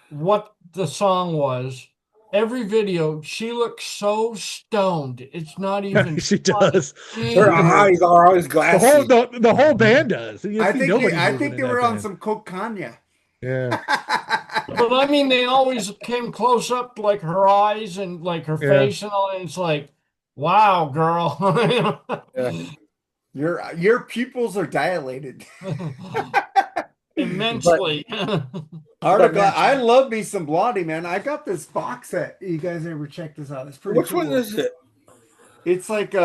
what the song was, every video she looks so stoned. It's not even She funny. does. Her Damn. eyes are always The glassy. whole the whole band does. You see nobody I moving think in they that were on band. some cocaine. Yeah, But I mean, they always came close up to like her eyes and like her Yeah. face and all. And it's like, wow, girl. Yeah. Your pupils are dilated. Immensely. Article. man, I love me some Blondie, man. I got this box set. You guys ever check this out? It's pretty Which cool. one is it? It's like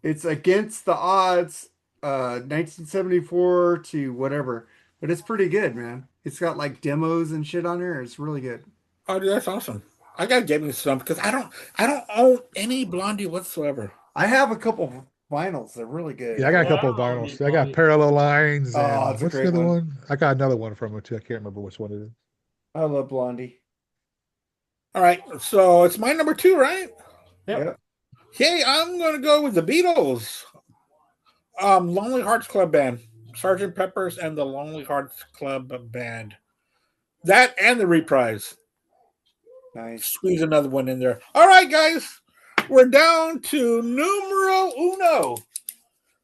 it's Against the Odds, 1974 to whatever. But it's pretty good, man. It's got like demos and shit on there. It's really good. Oh, dude, that's awesome. I gotta get me some because I don't own any Blondie whatsoever. I have a couple vinyls. They're really good. yeah. I got a couple Yeah, of I vinyls. mean, I got Parallel Lines Oh, and it's a what's the great other one. one? I got another one from it too. I can't remember which one it is. I love Blondie. All right, so it's my number 2, right? Yep. Okay, I'm gonna go with the Beatles. Lonely Hearts Club Band, Sergeant Pepper's and the Lonely Hearts Club Band. That and the reprise. Nice. Squeeze another one in there. All right, guys, we're down to numero uno.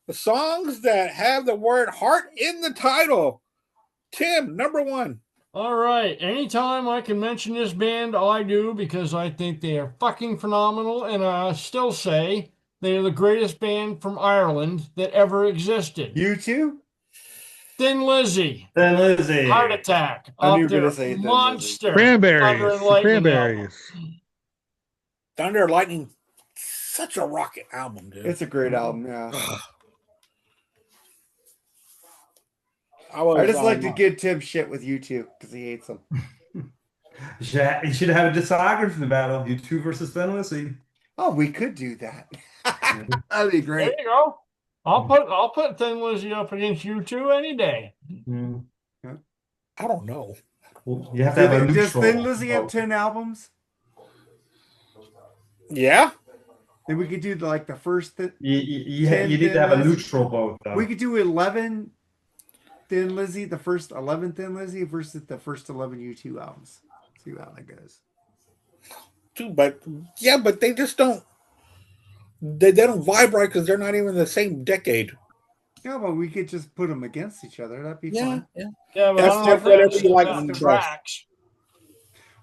The songs that have the word heart in the title. Tim, number 1. All right. Anytime I can mention this band, I do because I think they are fucking phenomenal. And I still say they are the greatest band from Ireland that ever existed. You too? Thin Lizzy. Then Lizzie. Heart Attack. I knew you Off were their gonna say Thin Lizzy. monster. Cranberries. Thunder and The Lightning Cranberries. album. Thunder and Lightning, such a rocket album, dude. It's a great album, yeah. I just like to give Tim shit with you two because he hates them. You should have a discography battle. You two versus Thin Lizzy. Oh, we could do that. That'd be There great. you go. I'll put Thin Lizzy up against you two any day. Mm. I don't know. Well, you have to have a Does neutral. Thin Lizzy have 10 albums? Yeah? Then we could do like the first. You 10 need to Thin have a Lizzy. neutral vote, though. We could do 11 Thin Lizzy, the first 11 Thin Lizzy versus the first 11 U2 albums. See how that goes. But they just don't. They don't vibe right because they're not even the same decade. Yeah, but we could just put them against each other. That'd be fun. Yeah. Yeah, but That's I don't know if whatever that's you like enough on the best. tracks.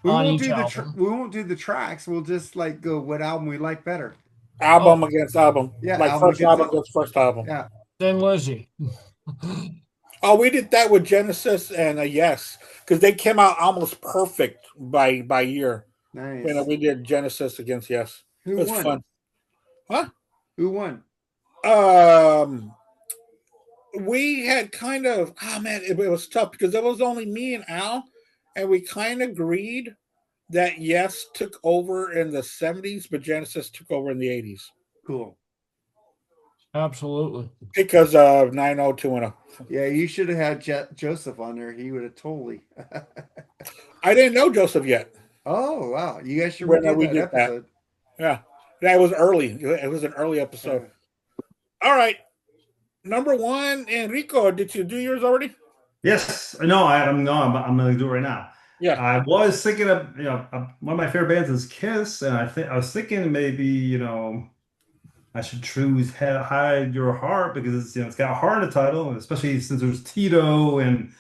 We On won't each do album. we won't do the tracks. We'll just like go what album we like better. Album against album. Yeah, like album first against album against first album. Yeah. Thin Lizzy. Oh, we did that with Genesis and Yes, because they came out almost perfect by year. Nice. You know, we did Genesis against Yes. Who It was won? fun. Huh? Who won? We had kind of it was tough because it was only me and Al, and we kind of agreed that Yes took over in the 70s, but Genesis took over in the 80s Cool. Absolutely. because of 90210. Yeah, you should have had Joseph on there. He would have totally. I didn't know Joseph yet. Oh wow! You guys should When redo we that did that. episode. Yeah, that was early. It was an early episode. All right, number 1, Enrico. Did you do yours already? Yes. No, I'm going to do it right now. Yeah. I was thinking of, one of my favorite bands is Kiss, and I was thinking maybe, I should choose Hide Your Heart because it's got a heart in the title, especially since there's Tito and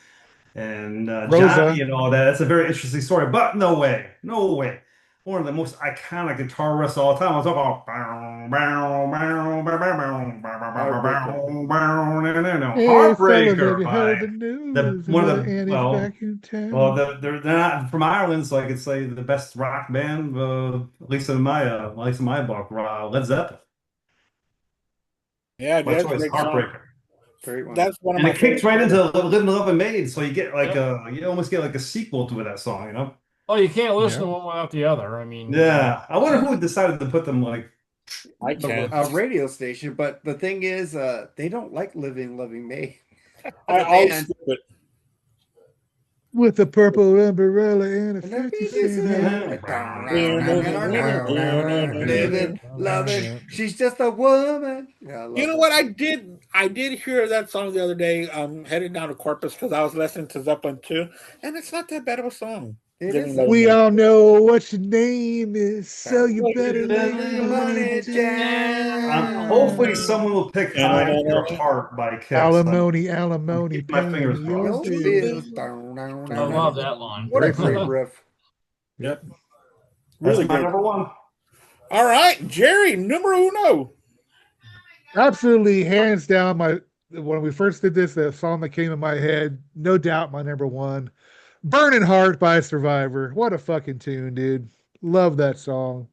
Rosa. Johnny and all that. It's a very interesting story, but no way. One of the most iconic guitar riffs of all time. I was talking Heartbreaker. They're not from Ireland, so I could say the best rock band, at least in my book, Led Zeppelin. Yeah, My that's choice, great song. Heartbreaker. Great one. That's one of And my it kicks right favorites. into Living Love and Made, so you get like you almost get like a sequel to that song, Oh, you can't listen to one without the other. I mean, Yeah, I wonder who decided to put them like I can't. A radio station, but the thing is, they don't like Living Loving May. I'll skip it. with a purple umbrella and a And the 50 beat is cent hat. living, loving. She's just a woman. Yeah, I love You know that what song. I did hear that song the other day. Headed down to Corpus because I was listening to Zeppelin too, and it's not that bad of a song. It Living, is. Loving, We Loving. all know what your name is, so you Lay better lay your your money money down. Hopefully, down. someone will pick "High on Your Heart" by Kiss. Alimony, I'm alimony, keeping my pay me fingers your crossed. Your bills. bills. I love that line. What a Great great song. riff. Yep, Really that's my good. number one. All right, Jerry, numero uno. Absolutely, hands down, my when we first did this, the song that came in my head, no doubt my number one. Burning Heart by Survivor. What a fucking tune, dude. Love that song.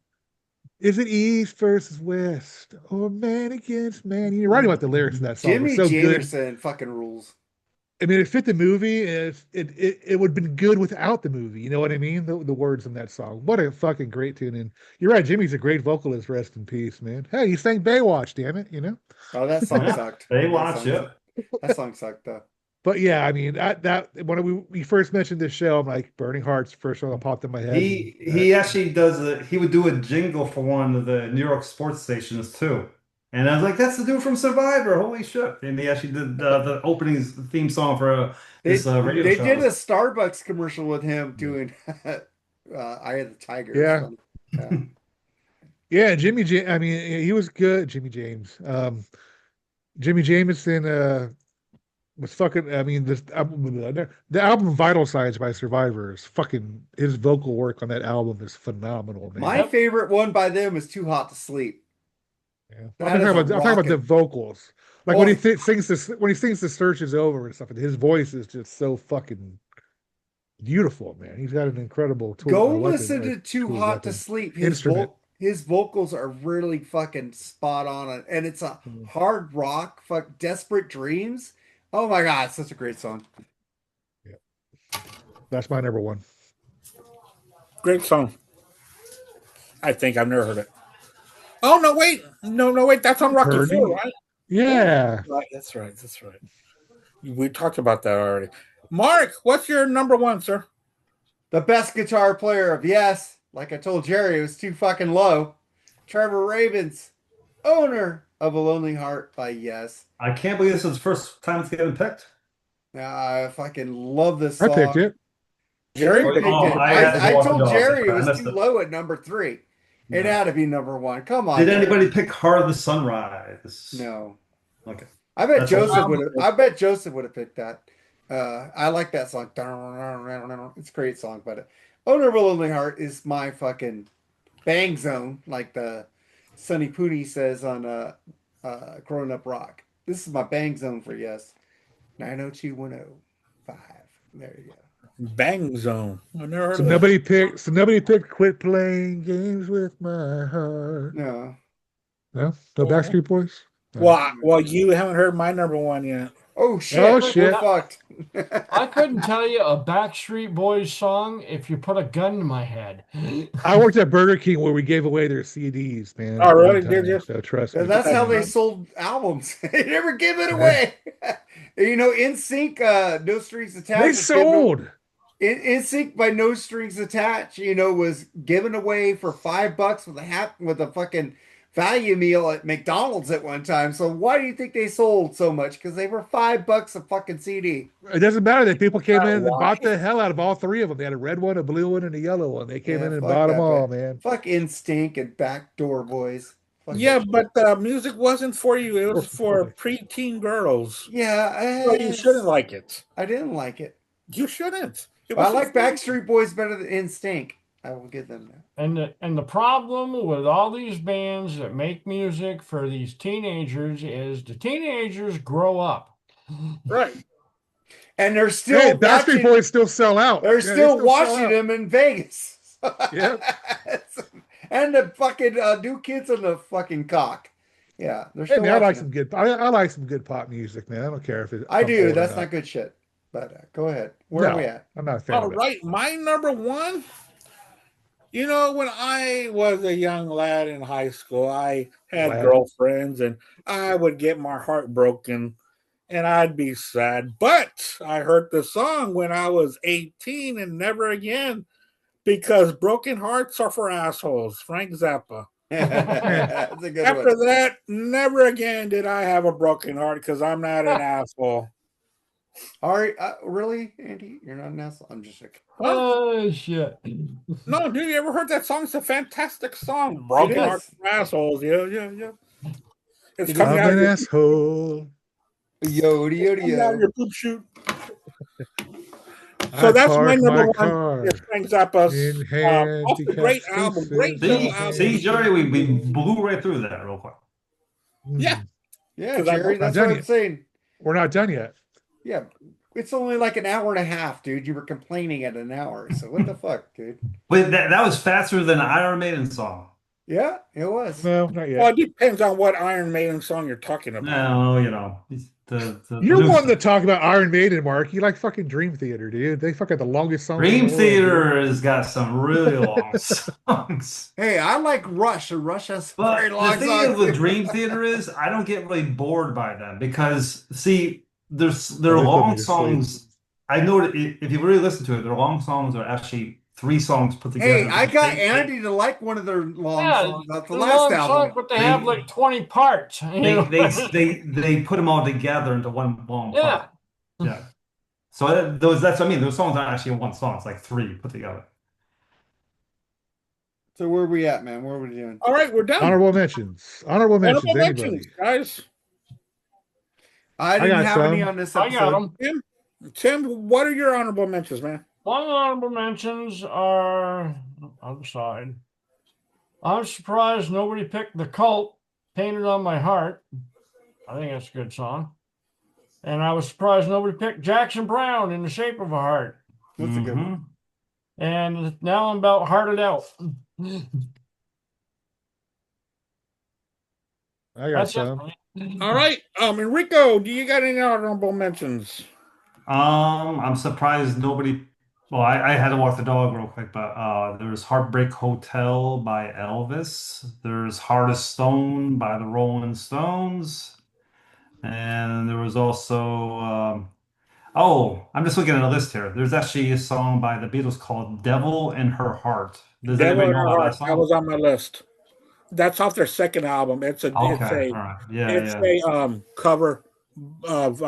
Is it East versus West or man against man? You're right about the lyrics in that song. They're Jimmy so good. Jamerson fucking rules. I mean, it fit the movie. It would have been good without the movie. You know what I mean? The words in that song. What a fucking great tune. And you're right. Jimmy's a great vocalist. Rest in peace, man. Hey, he sang Baywatch, damn it. You know? Oh, that song Yeah, sucked. they That watch song it. sucked. That song sucked though. But yeah, I mean, that when we first mentioned this show, I'm like, Burning Heart's the first song that popped in my head. He actually does he would do a jingle for one of the New York sports stations too. And I was like, that's the dude from Survivor. Holy shit. And he actually did the opening theme song for this radio They show. did a Starbucks commercial with him doing Eye of the Tiger. Yeah. Yeah. Yeah, Jimmy James. I mean, he was good. Jimmy James. Jimmy Jameson was fucking. I mean, the album Vital Signs by Survivor is fucking. His vocal work on that album is phenomenal, man. My favorite one by them is Too Hot to Sleep. Yeah. That is I'm talking about the rockin'. vocals. Like Oh. when he sings this, when he sings "The Search Is Over" and stuff, and his voice is just so fucking beautiful, man. He's got an incredible tool. Go weapon, listen to like, Too tool Hot to weapon. Sleep. Instrument. His vocals are really fucking spot on, and it's a Mhm. hard rock, Desperate Dreams. Oh my God, it's such a great song. That's my number one. Great song. I think I've never heard it. Oh no, wait, no, wait. That's on Rocky Heard Four, it. right? Yeah. Right. That's right. That's right. We talked about that already. Mark, what's your number one, sir? The best guitar player of Yes, like I told Jerry, it was too fucking low. Trevor Rabin's owner of A Lonely Heart by Yes. I can't believe this is the first time it's getting picked. I fucking love this I song. picked it. Jerry Jerry picked Oh, it. I had to I go off the told dog. Jerry it I was missed too it. low at number 3. It No. had to be number 1. Come on. Did Jerry. anybody pick "Heart of the Sunrise"? No. Okay. I bet That's Joseph all. would have. I bet Joseph would have picked that. I like that song. It's a great song, but "Owner of a Lonely Heart" is my fucking bang zone, like the Sonny Pooty says on Growing Up Rock. This is my bang zone for Yes. 90210-5. There you go. Bang Zone. I never heard So of that. nobody picked "Quit Playing Games with My Heart." No. No Backstreet Boys. No. Well, you haven't heard my number one yet. Oh shit! Oh, We're shit. fucked. I couldn't tell you a Backstreet Boys song if you put a gun to my head. I worked at Burger King where we gave away their CDs, man. Oh, really? one Did time, you? So trust me. And that's how they Yeah. sold albums. They never give it away. You know, In Sync, No Strings Attached. They was given- sold. In Sync by No Strings Attached, you know, was given away for $5 with a fucking value meal at McDonald's at one time. So why do you think they sold so much? Because they were $5 a fucking CD. It doesn't matter that people came in and Why? bought the hell out of all three of them. They had a red one, a blue one, and a yellow one. They came Yeah, in and fuck bought them that, all, man. man. Fuck Instinct and Backdoor Boys. Fuck Yeah, that but the music wasn't for you. It was for Boy. preteen girls. shit. Yeah, So you shouldn't like it. I didn't like it. You shouldn't. It But I wasn't like for you. Backstreet Boys better than Instinct. I will give them that. And the problem with all these bands that make music for these teenagers is the teenagers grow up. Right. And they're still Hey, watching, Backstreet Boys still sell out. they're Yeah, still sell watching out. them in Vegas. Yep. And the fucking new kids on the fucking cock. Yeah, they're Hey, still man, I like watching some them. good. I like some good pop music, man. I don't care if it. I I'm do. old or That's not good shit. But go ahead. Where are No. we at? I'm not a fan All of it. right. My number one. You know, when I was a young lad in high school, I had Lad. girlfriends and I would get my heart broken. and I'd be sad. But I heard the song when I was 18 and never again, because broken hearts are for assholes. Frank Zappa. That's a good After one. that, never again did I have a broken heart because I'm not an asshole. All right, really, Andy? You're not an asshole? I'm just joking. Oh shit! No, dude, you ever heard that song? It's a fantastic song. Broken It hearts is. for assholes. Yeah. It's It coming I'm out an of your, asshole. Yodi yodi coming out of yo. your poop shoot. I So that's my park number my one. car Is Frank Zappa's. in Also a great handicap album. spaces. Great little album. See, Jerry, we blew right through that real quick. Yeah. Yeah, 'Cause I Jerry, know- that's Not what done I'm yet. saying. We're not done yet. Yeah, it's only like an hour and a half, dude. You were complaining at an hour, so what the fuck, dude? Wait, that was faster than an Iron Maiden song. Yeah, it was. No, not Well, yet. it depends on what Iron Maiden song you're talking about. No, you know, the You're new one to stuff. talk about Iron Maiden, Mark. You like fucking Dream Theater, dude. They fucking the longest song in Dream the world, Theater has got some really long songs. Hey, I like Rush, and Rush has some But very the long thing songs. is with too. Dream Theater is I don't get really bored by them because see, their They put me long to sleep. songs. I know that if you really listen to it, their long songs are actually 3 songs put together. Hey, I got Andy to like one of their long songs off the last album. But they have like 20 parts. You They know? they put them all together into one long Yeah. part. Yeah. So that's what I mean. Those songs aren't actually one song. It's like 3 put together. So where are we at, man? What are we doing? All right, we're done. Honorable mentions. Honorable mentions. Honorable Anybody? mentions, guys. I didn't got have any some. on this I episode. got them. Tim, what are your honorable mentions, man? One of the honorable mentions are on the side. I'm surprised nobody picked The Cult, Painted on My Heart. I think that's a good song. And I was surprised nobody picked Jackson Browne, In the Shape of a Heart. That's a good one. And now I'm about hearted out. I got That's some. it. All right, Enrico, do you got any honorable mentions? I'm surprised nobody. Well, I had to walk the dog real quick, but there's Heartbreak Hotel by Elvis. There's Heart of Stone by the Rolling Stones, and there was also. Oh, I'm just looking at a list here. There's actually a song by the Beatles called "Devil in Her Heart." Does Devil anybody in know Her about Heart. that That was song? on my list. That's off their second album. It's Okay, all right, yeah. Cover of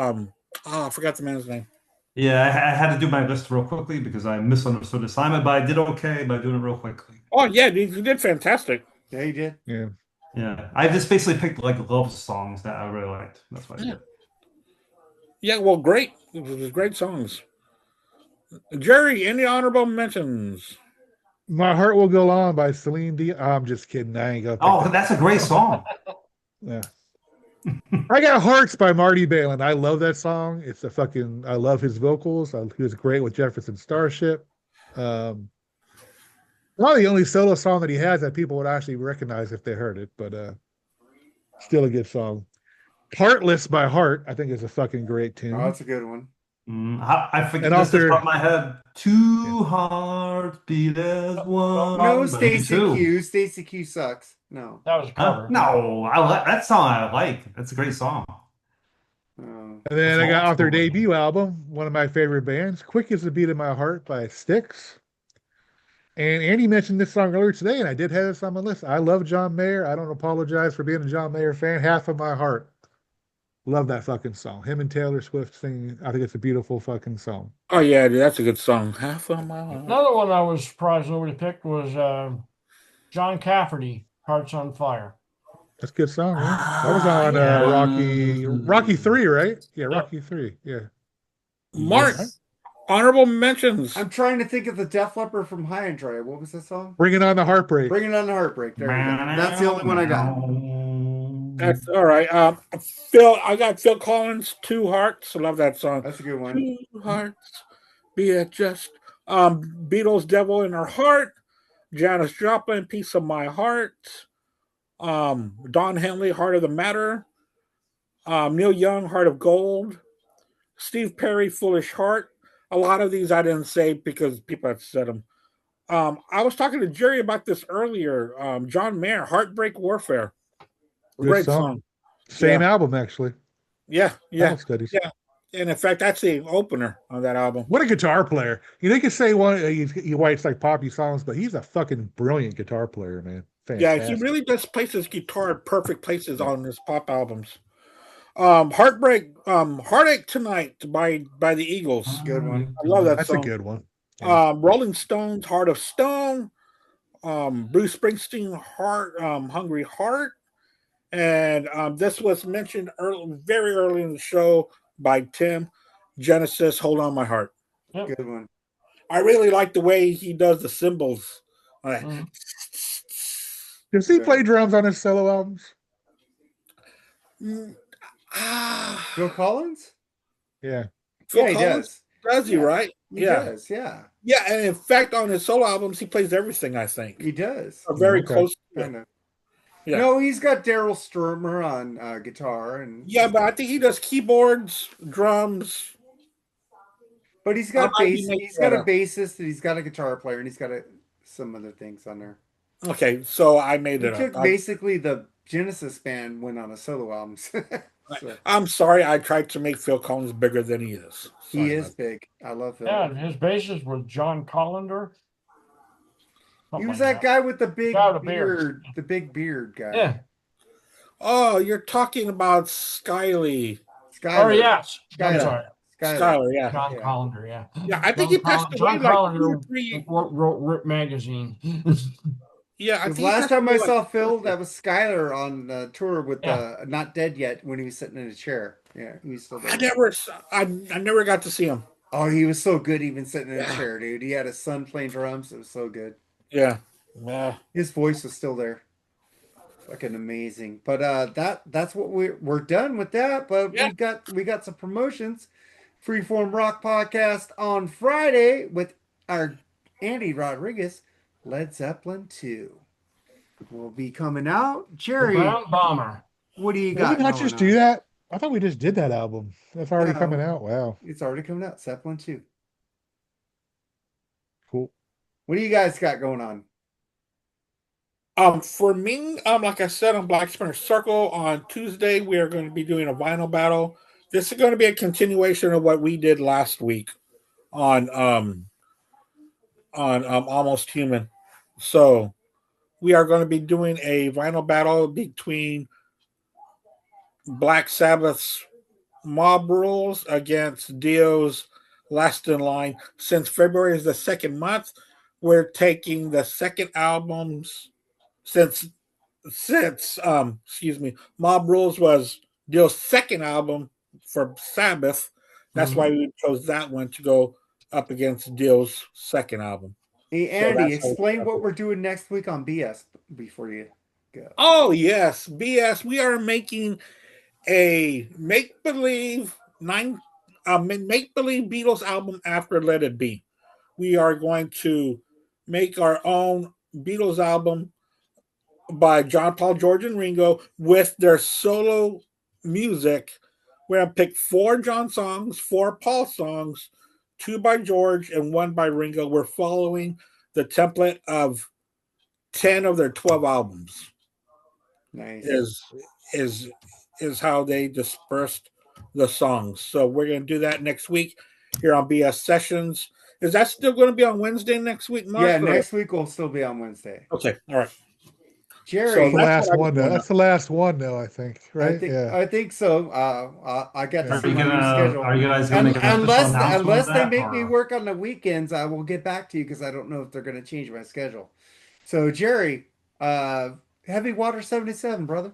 I forgot the man's name. Yeah, I had to do my list real quickly because I misunderstood the assignment, but I did okay by doing it real quickly. Oh yeah, you did fantastic. Yeah, you did. Yeah. Yeah, I just basically picked like love songs that I really liked. That's what I did. Yeah, well, great. It was great songs. Jerry, any honorable mentions? My Heart Will Go On by Celine Dion. I'm just kidding. I ain't gonna pick Oh, that. that's a great song. Yeah. I got Hearts by Marty Balin. I love that song. It's a fucking. I love his vocals. He was great with Jefferson Starship. Probably the only solo song that he has that people would actually recognize if they heard it, but still a good song. Heartless by Heart, I think is a fucking great tune. Oh, that's a good one. I forget And this is after- from my head. Two hearts beat as one. No, But Stacy two. Q. Stacy Q sucks. No. That was a cover. No, that song I like. That's a great song. Oh. And then I got That's off their cool. debut album, one of my favorite bands, Quick as the Beat of My Heart by Styx. And Andy mentioned this song earlier today, and I did have this on my list. I love John Mayer. I don't apologize for being a John Mayer fan. Half of My Heart. Love that fucking song. Him and Taylor Swift singing. I think it's a beautiful fucking song. Oh yeah, dude, that's a good song. Half of my heart. Another one I was surprised nobody picked was John Cafferty, Hearts on Fire. That's a good song, man. That was on Rocky 3, right? Yeah, Rocky 3. Yeah. Mark, Yes. honorable mentions. I'm trying to think of the Def Leppard from High and Dry. What was that song? Bringing on the Heartbreak. Bringing on the Heartbreak. There you go. That's the only one I got. That's all right. I got Phil Collins, Two Hearts. I love that song. That's a good one. Two hearts, be it just. Beatles, Devil in Her Heart. Janis Joplin, Piece of My Heart. Don Henley, Heart of the Matter. Neil Young, Heart of Gold. Steve Perry, Foolish Heart. A lot of these I didn't say because people had said them. I was talking to Jerry about this earlier. John Mayer, Heartbreak Warfare. Good Great song. song. Same Yeah. album, actually. Yeah, Bible studies. yeah. And in fact, that's the opener on that album. What a guitar player! You can say he writes like poppy songs, but he's a fucking brilliant guitar player, man. Yeah, Fantastic. he really does place his guitar in perfect places on his pop albums. Heartache Tonight by the Eagles. Good one. I love that That's song. a good one. Yeah. Rolling Stones, Heart of Stone. Bruce Springsteen, Hungry Heart. And this was mentioned very early in the show by Tim. Genesis, Hold On My Heart. Yep. Good one. I really like the way he does the cymbals. Does he play drums on his solo albums? Phil Collins? Yeah. Phil Yeah, he Collins? Does he, right? He does, yeah. Yeah, and in fact, on his solo albums, he plays everything, I think. He does. Or very Okay. close. Kind of. Yeah. No, he's got Daryl Sturmer on guitar, and Yeah, but I think he does keyboards, drums. but he's got I might be bass. making He's got a that up. bassist, and he's got a guitar player, and he's got some other things on there. Okay, so I made He it took up. basically the Genesis band went on a solo album. So, I'm sorry, I tried to make Phil Collins bigger than he is. he Sorry is about big. I love Phil. Yeah, and his bassist was John Collender. He was Something like that guy with the big Guy with the beard, the big beard guy. Yeah. that. Oh, you're talking about Skyly. Skyler. Oh, yes. I'm Skyler. sorry. Skyler, yeah. John Yeah. Collender, yeah. Yeah, I think he passed away John like Collender 2 or 3. wrote Rip Magazine. Yeah, I Because think he last passed time I away like saw 2 Phil, or 3. that was Skyler on tour with Yeah. Not Dead Yet when he was sitting in a chair. Yeah, he was still there. I never got to see him. Oh, he was so good even sitting in a chair, dude. He had his son playing drums. It was so good. Yeah. His voice was still there. Fucking amazing. But that's what we're done with that. But Yeah. we got some promotions. Freeform Rock Podcast on Friday with our Andy Rodriguez, Led Zeppelin 2. Will be coming out. Jerry, Brown Bomber. what do you Did got? we not going just on? do that? I thought we just did that album. That's already No. coming out. Wow. It's already coming out. Zeppelin 2. Cool. What do you guys got going on? For me, like I said on Black Spinner Circle on Tuesday, we are going to be doing a vinyl battle. This is going to be a continuation of what we did last week on Almost Human. So we are going to be doing a vinyl battle between Black Sabbath's Mob Rules against Dio's Last in Line. Since February is the second month, we're taking the second albums. Since Mob Rules was Dio's second album for Sabbath, that's why we chose that one to go up against Dio's second album. Hey, So Andy, that's how explain we- what we're doing next week on BS before you go. Oh yes, BS. We are making a make-believe Beatles album after Let It Be. We are going to make our own Beatles album by John, Paul, George, and Ringo with their solo music. We're going to pick 4 John songs, 4 Paul songs, 2 by George, and 1 by Ringo. We're following the template of 10 of their 12 albums. Nice. Is how they dispersed the songs. So we're going to do that next week here on BS Sessions. Is that still going to be on Wednesday next week, Mark? Yeah, or- next week will still be on Wednesday. Okay, all right. Jerry, So The that's last what I one, was though. doing. That's the last one, though, I think. Right? I think so. I got to Are see you my new gonna? schedule. Are you guys gonna make an official Unless announcement of they that, make me or- work on the weekends, I will get back to you because I don't know if they're going to change my schedule. So, Jerry, Heavy Water 77, brother.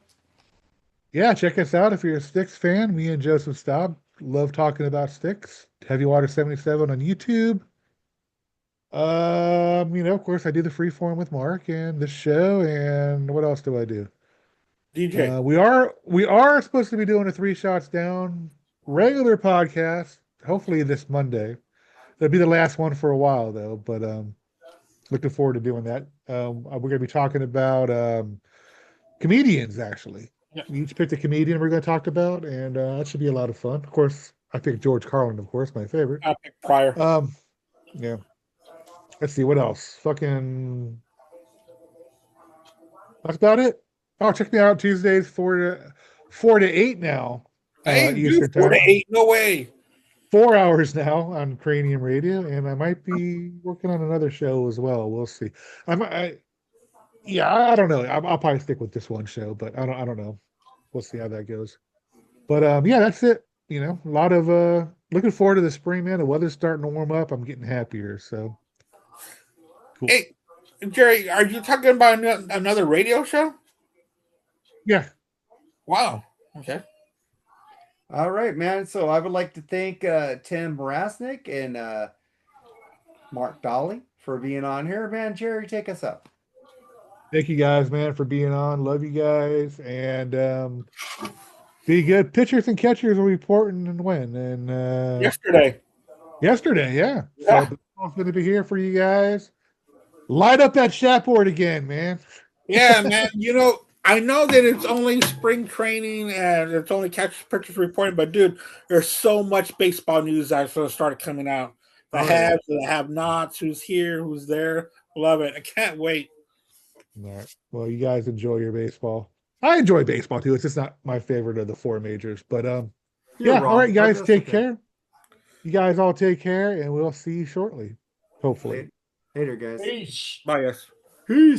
Yeah, check us out if you're a Styx fan. Me and Joseph Staub love talking about Styx. Heavy Water 77 on YouTube. Of course, I do the freeform with Mark and the show. And what else do I do? DJ. We are supposed to be doing a 3 Shots Down regular podcast. Hopefully this Monday. That'll be the last one for a while, though. But looking forward to doing that. We're going to be talking about comedians, actually. Yeah. We each picked a comedian we're going to talk about, and that should be a lot of fun. Of course, I picked George Carlin, of course, my favorite. I picked Pryor. Yeah. Let's see, what else? Fucking. That's about it. Oh, check me out Tuesdays 4 to 8 now I ain't do Eastern 4 to time. 8. No way. 4 hours now on Cranium Radio, and I might be working on another show as well. We'll see. I don't know. I'll probably stick with this one show, but I don't know. We'll see how that goes. But yeah, that's it. You know, a lot of looking forward to the spring, man. The weather's starting to warm up. I'm getting happier. So cool. Hey, Jerry, are you talking about another radio show? Yeah. Wow. Okay. All right, man. So I would like to thank Tim Wirasnik and Mark Daly for being on here. Man, Jerry, take us up. Thank you guys, man, for being on. Love you guys, and be good. Pitchers and catchers will be important and when. And Yesterday, yeah. Yeah. So I'm going to be here for you guys. Light up that chat board again, man. yeah, man. You know, I know that it's only spring training and it's only catch pitchers reporting, but dude, there's so much baseball news that started coming out. The haves, the have-nots, who's here, who's there. Love it. I can't wait. All right. Well, you guys enjoy your baseball. I enjoy baseball too. It's just not my favorite of the four majors. But yeah. All right, guys, take care. You guys all take care, and we'll see you shortly. Hopefully. Later, guys. Peace. Bye, yes. Peace.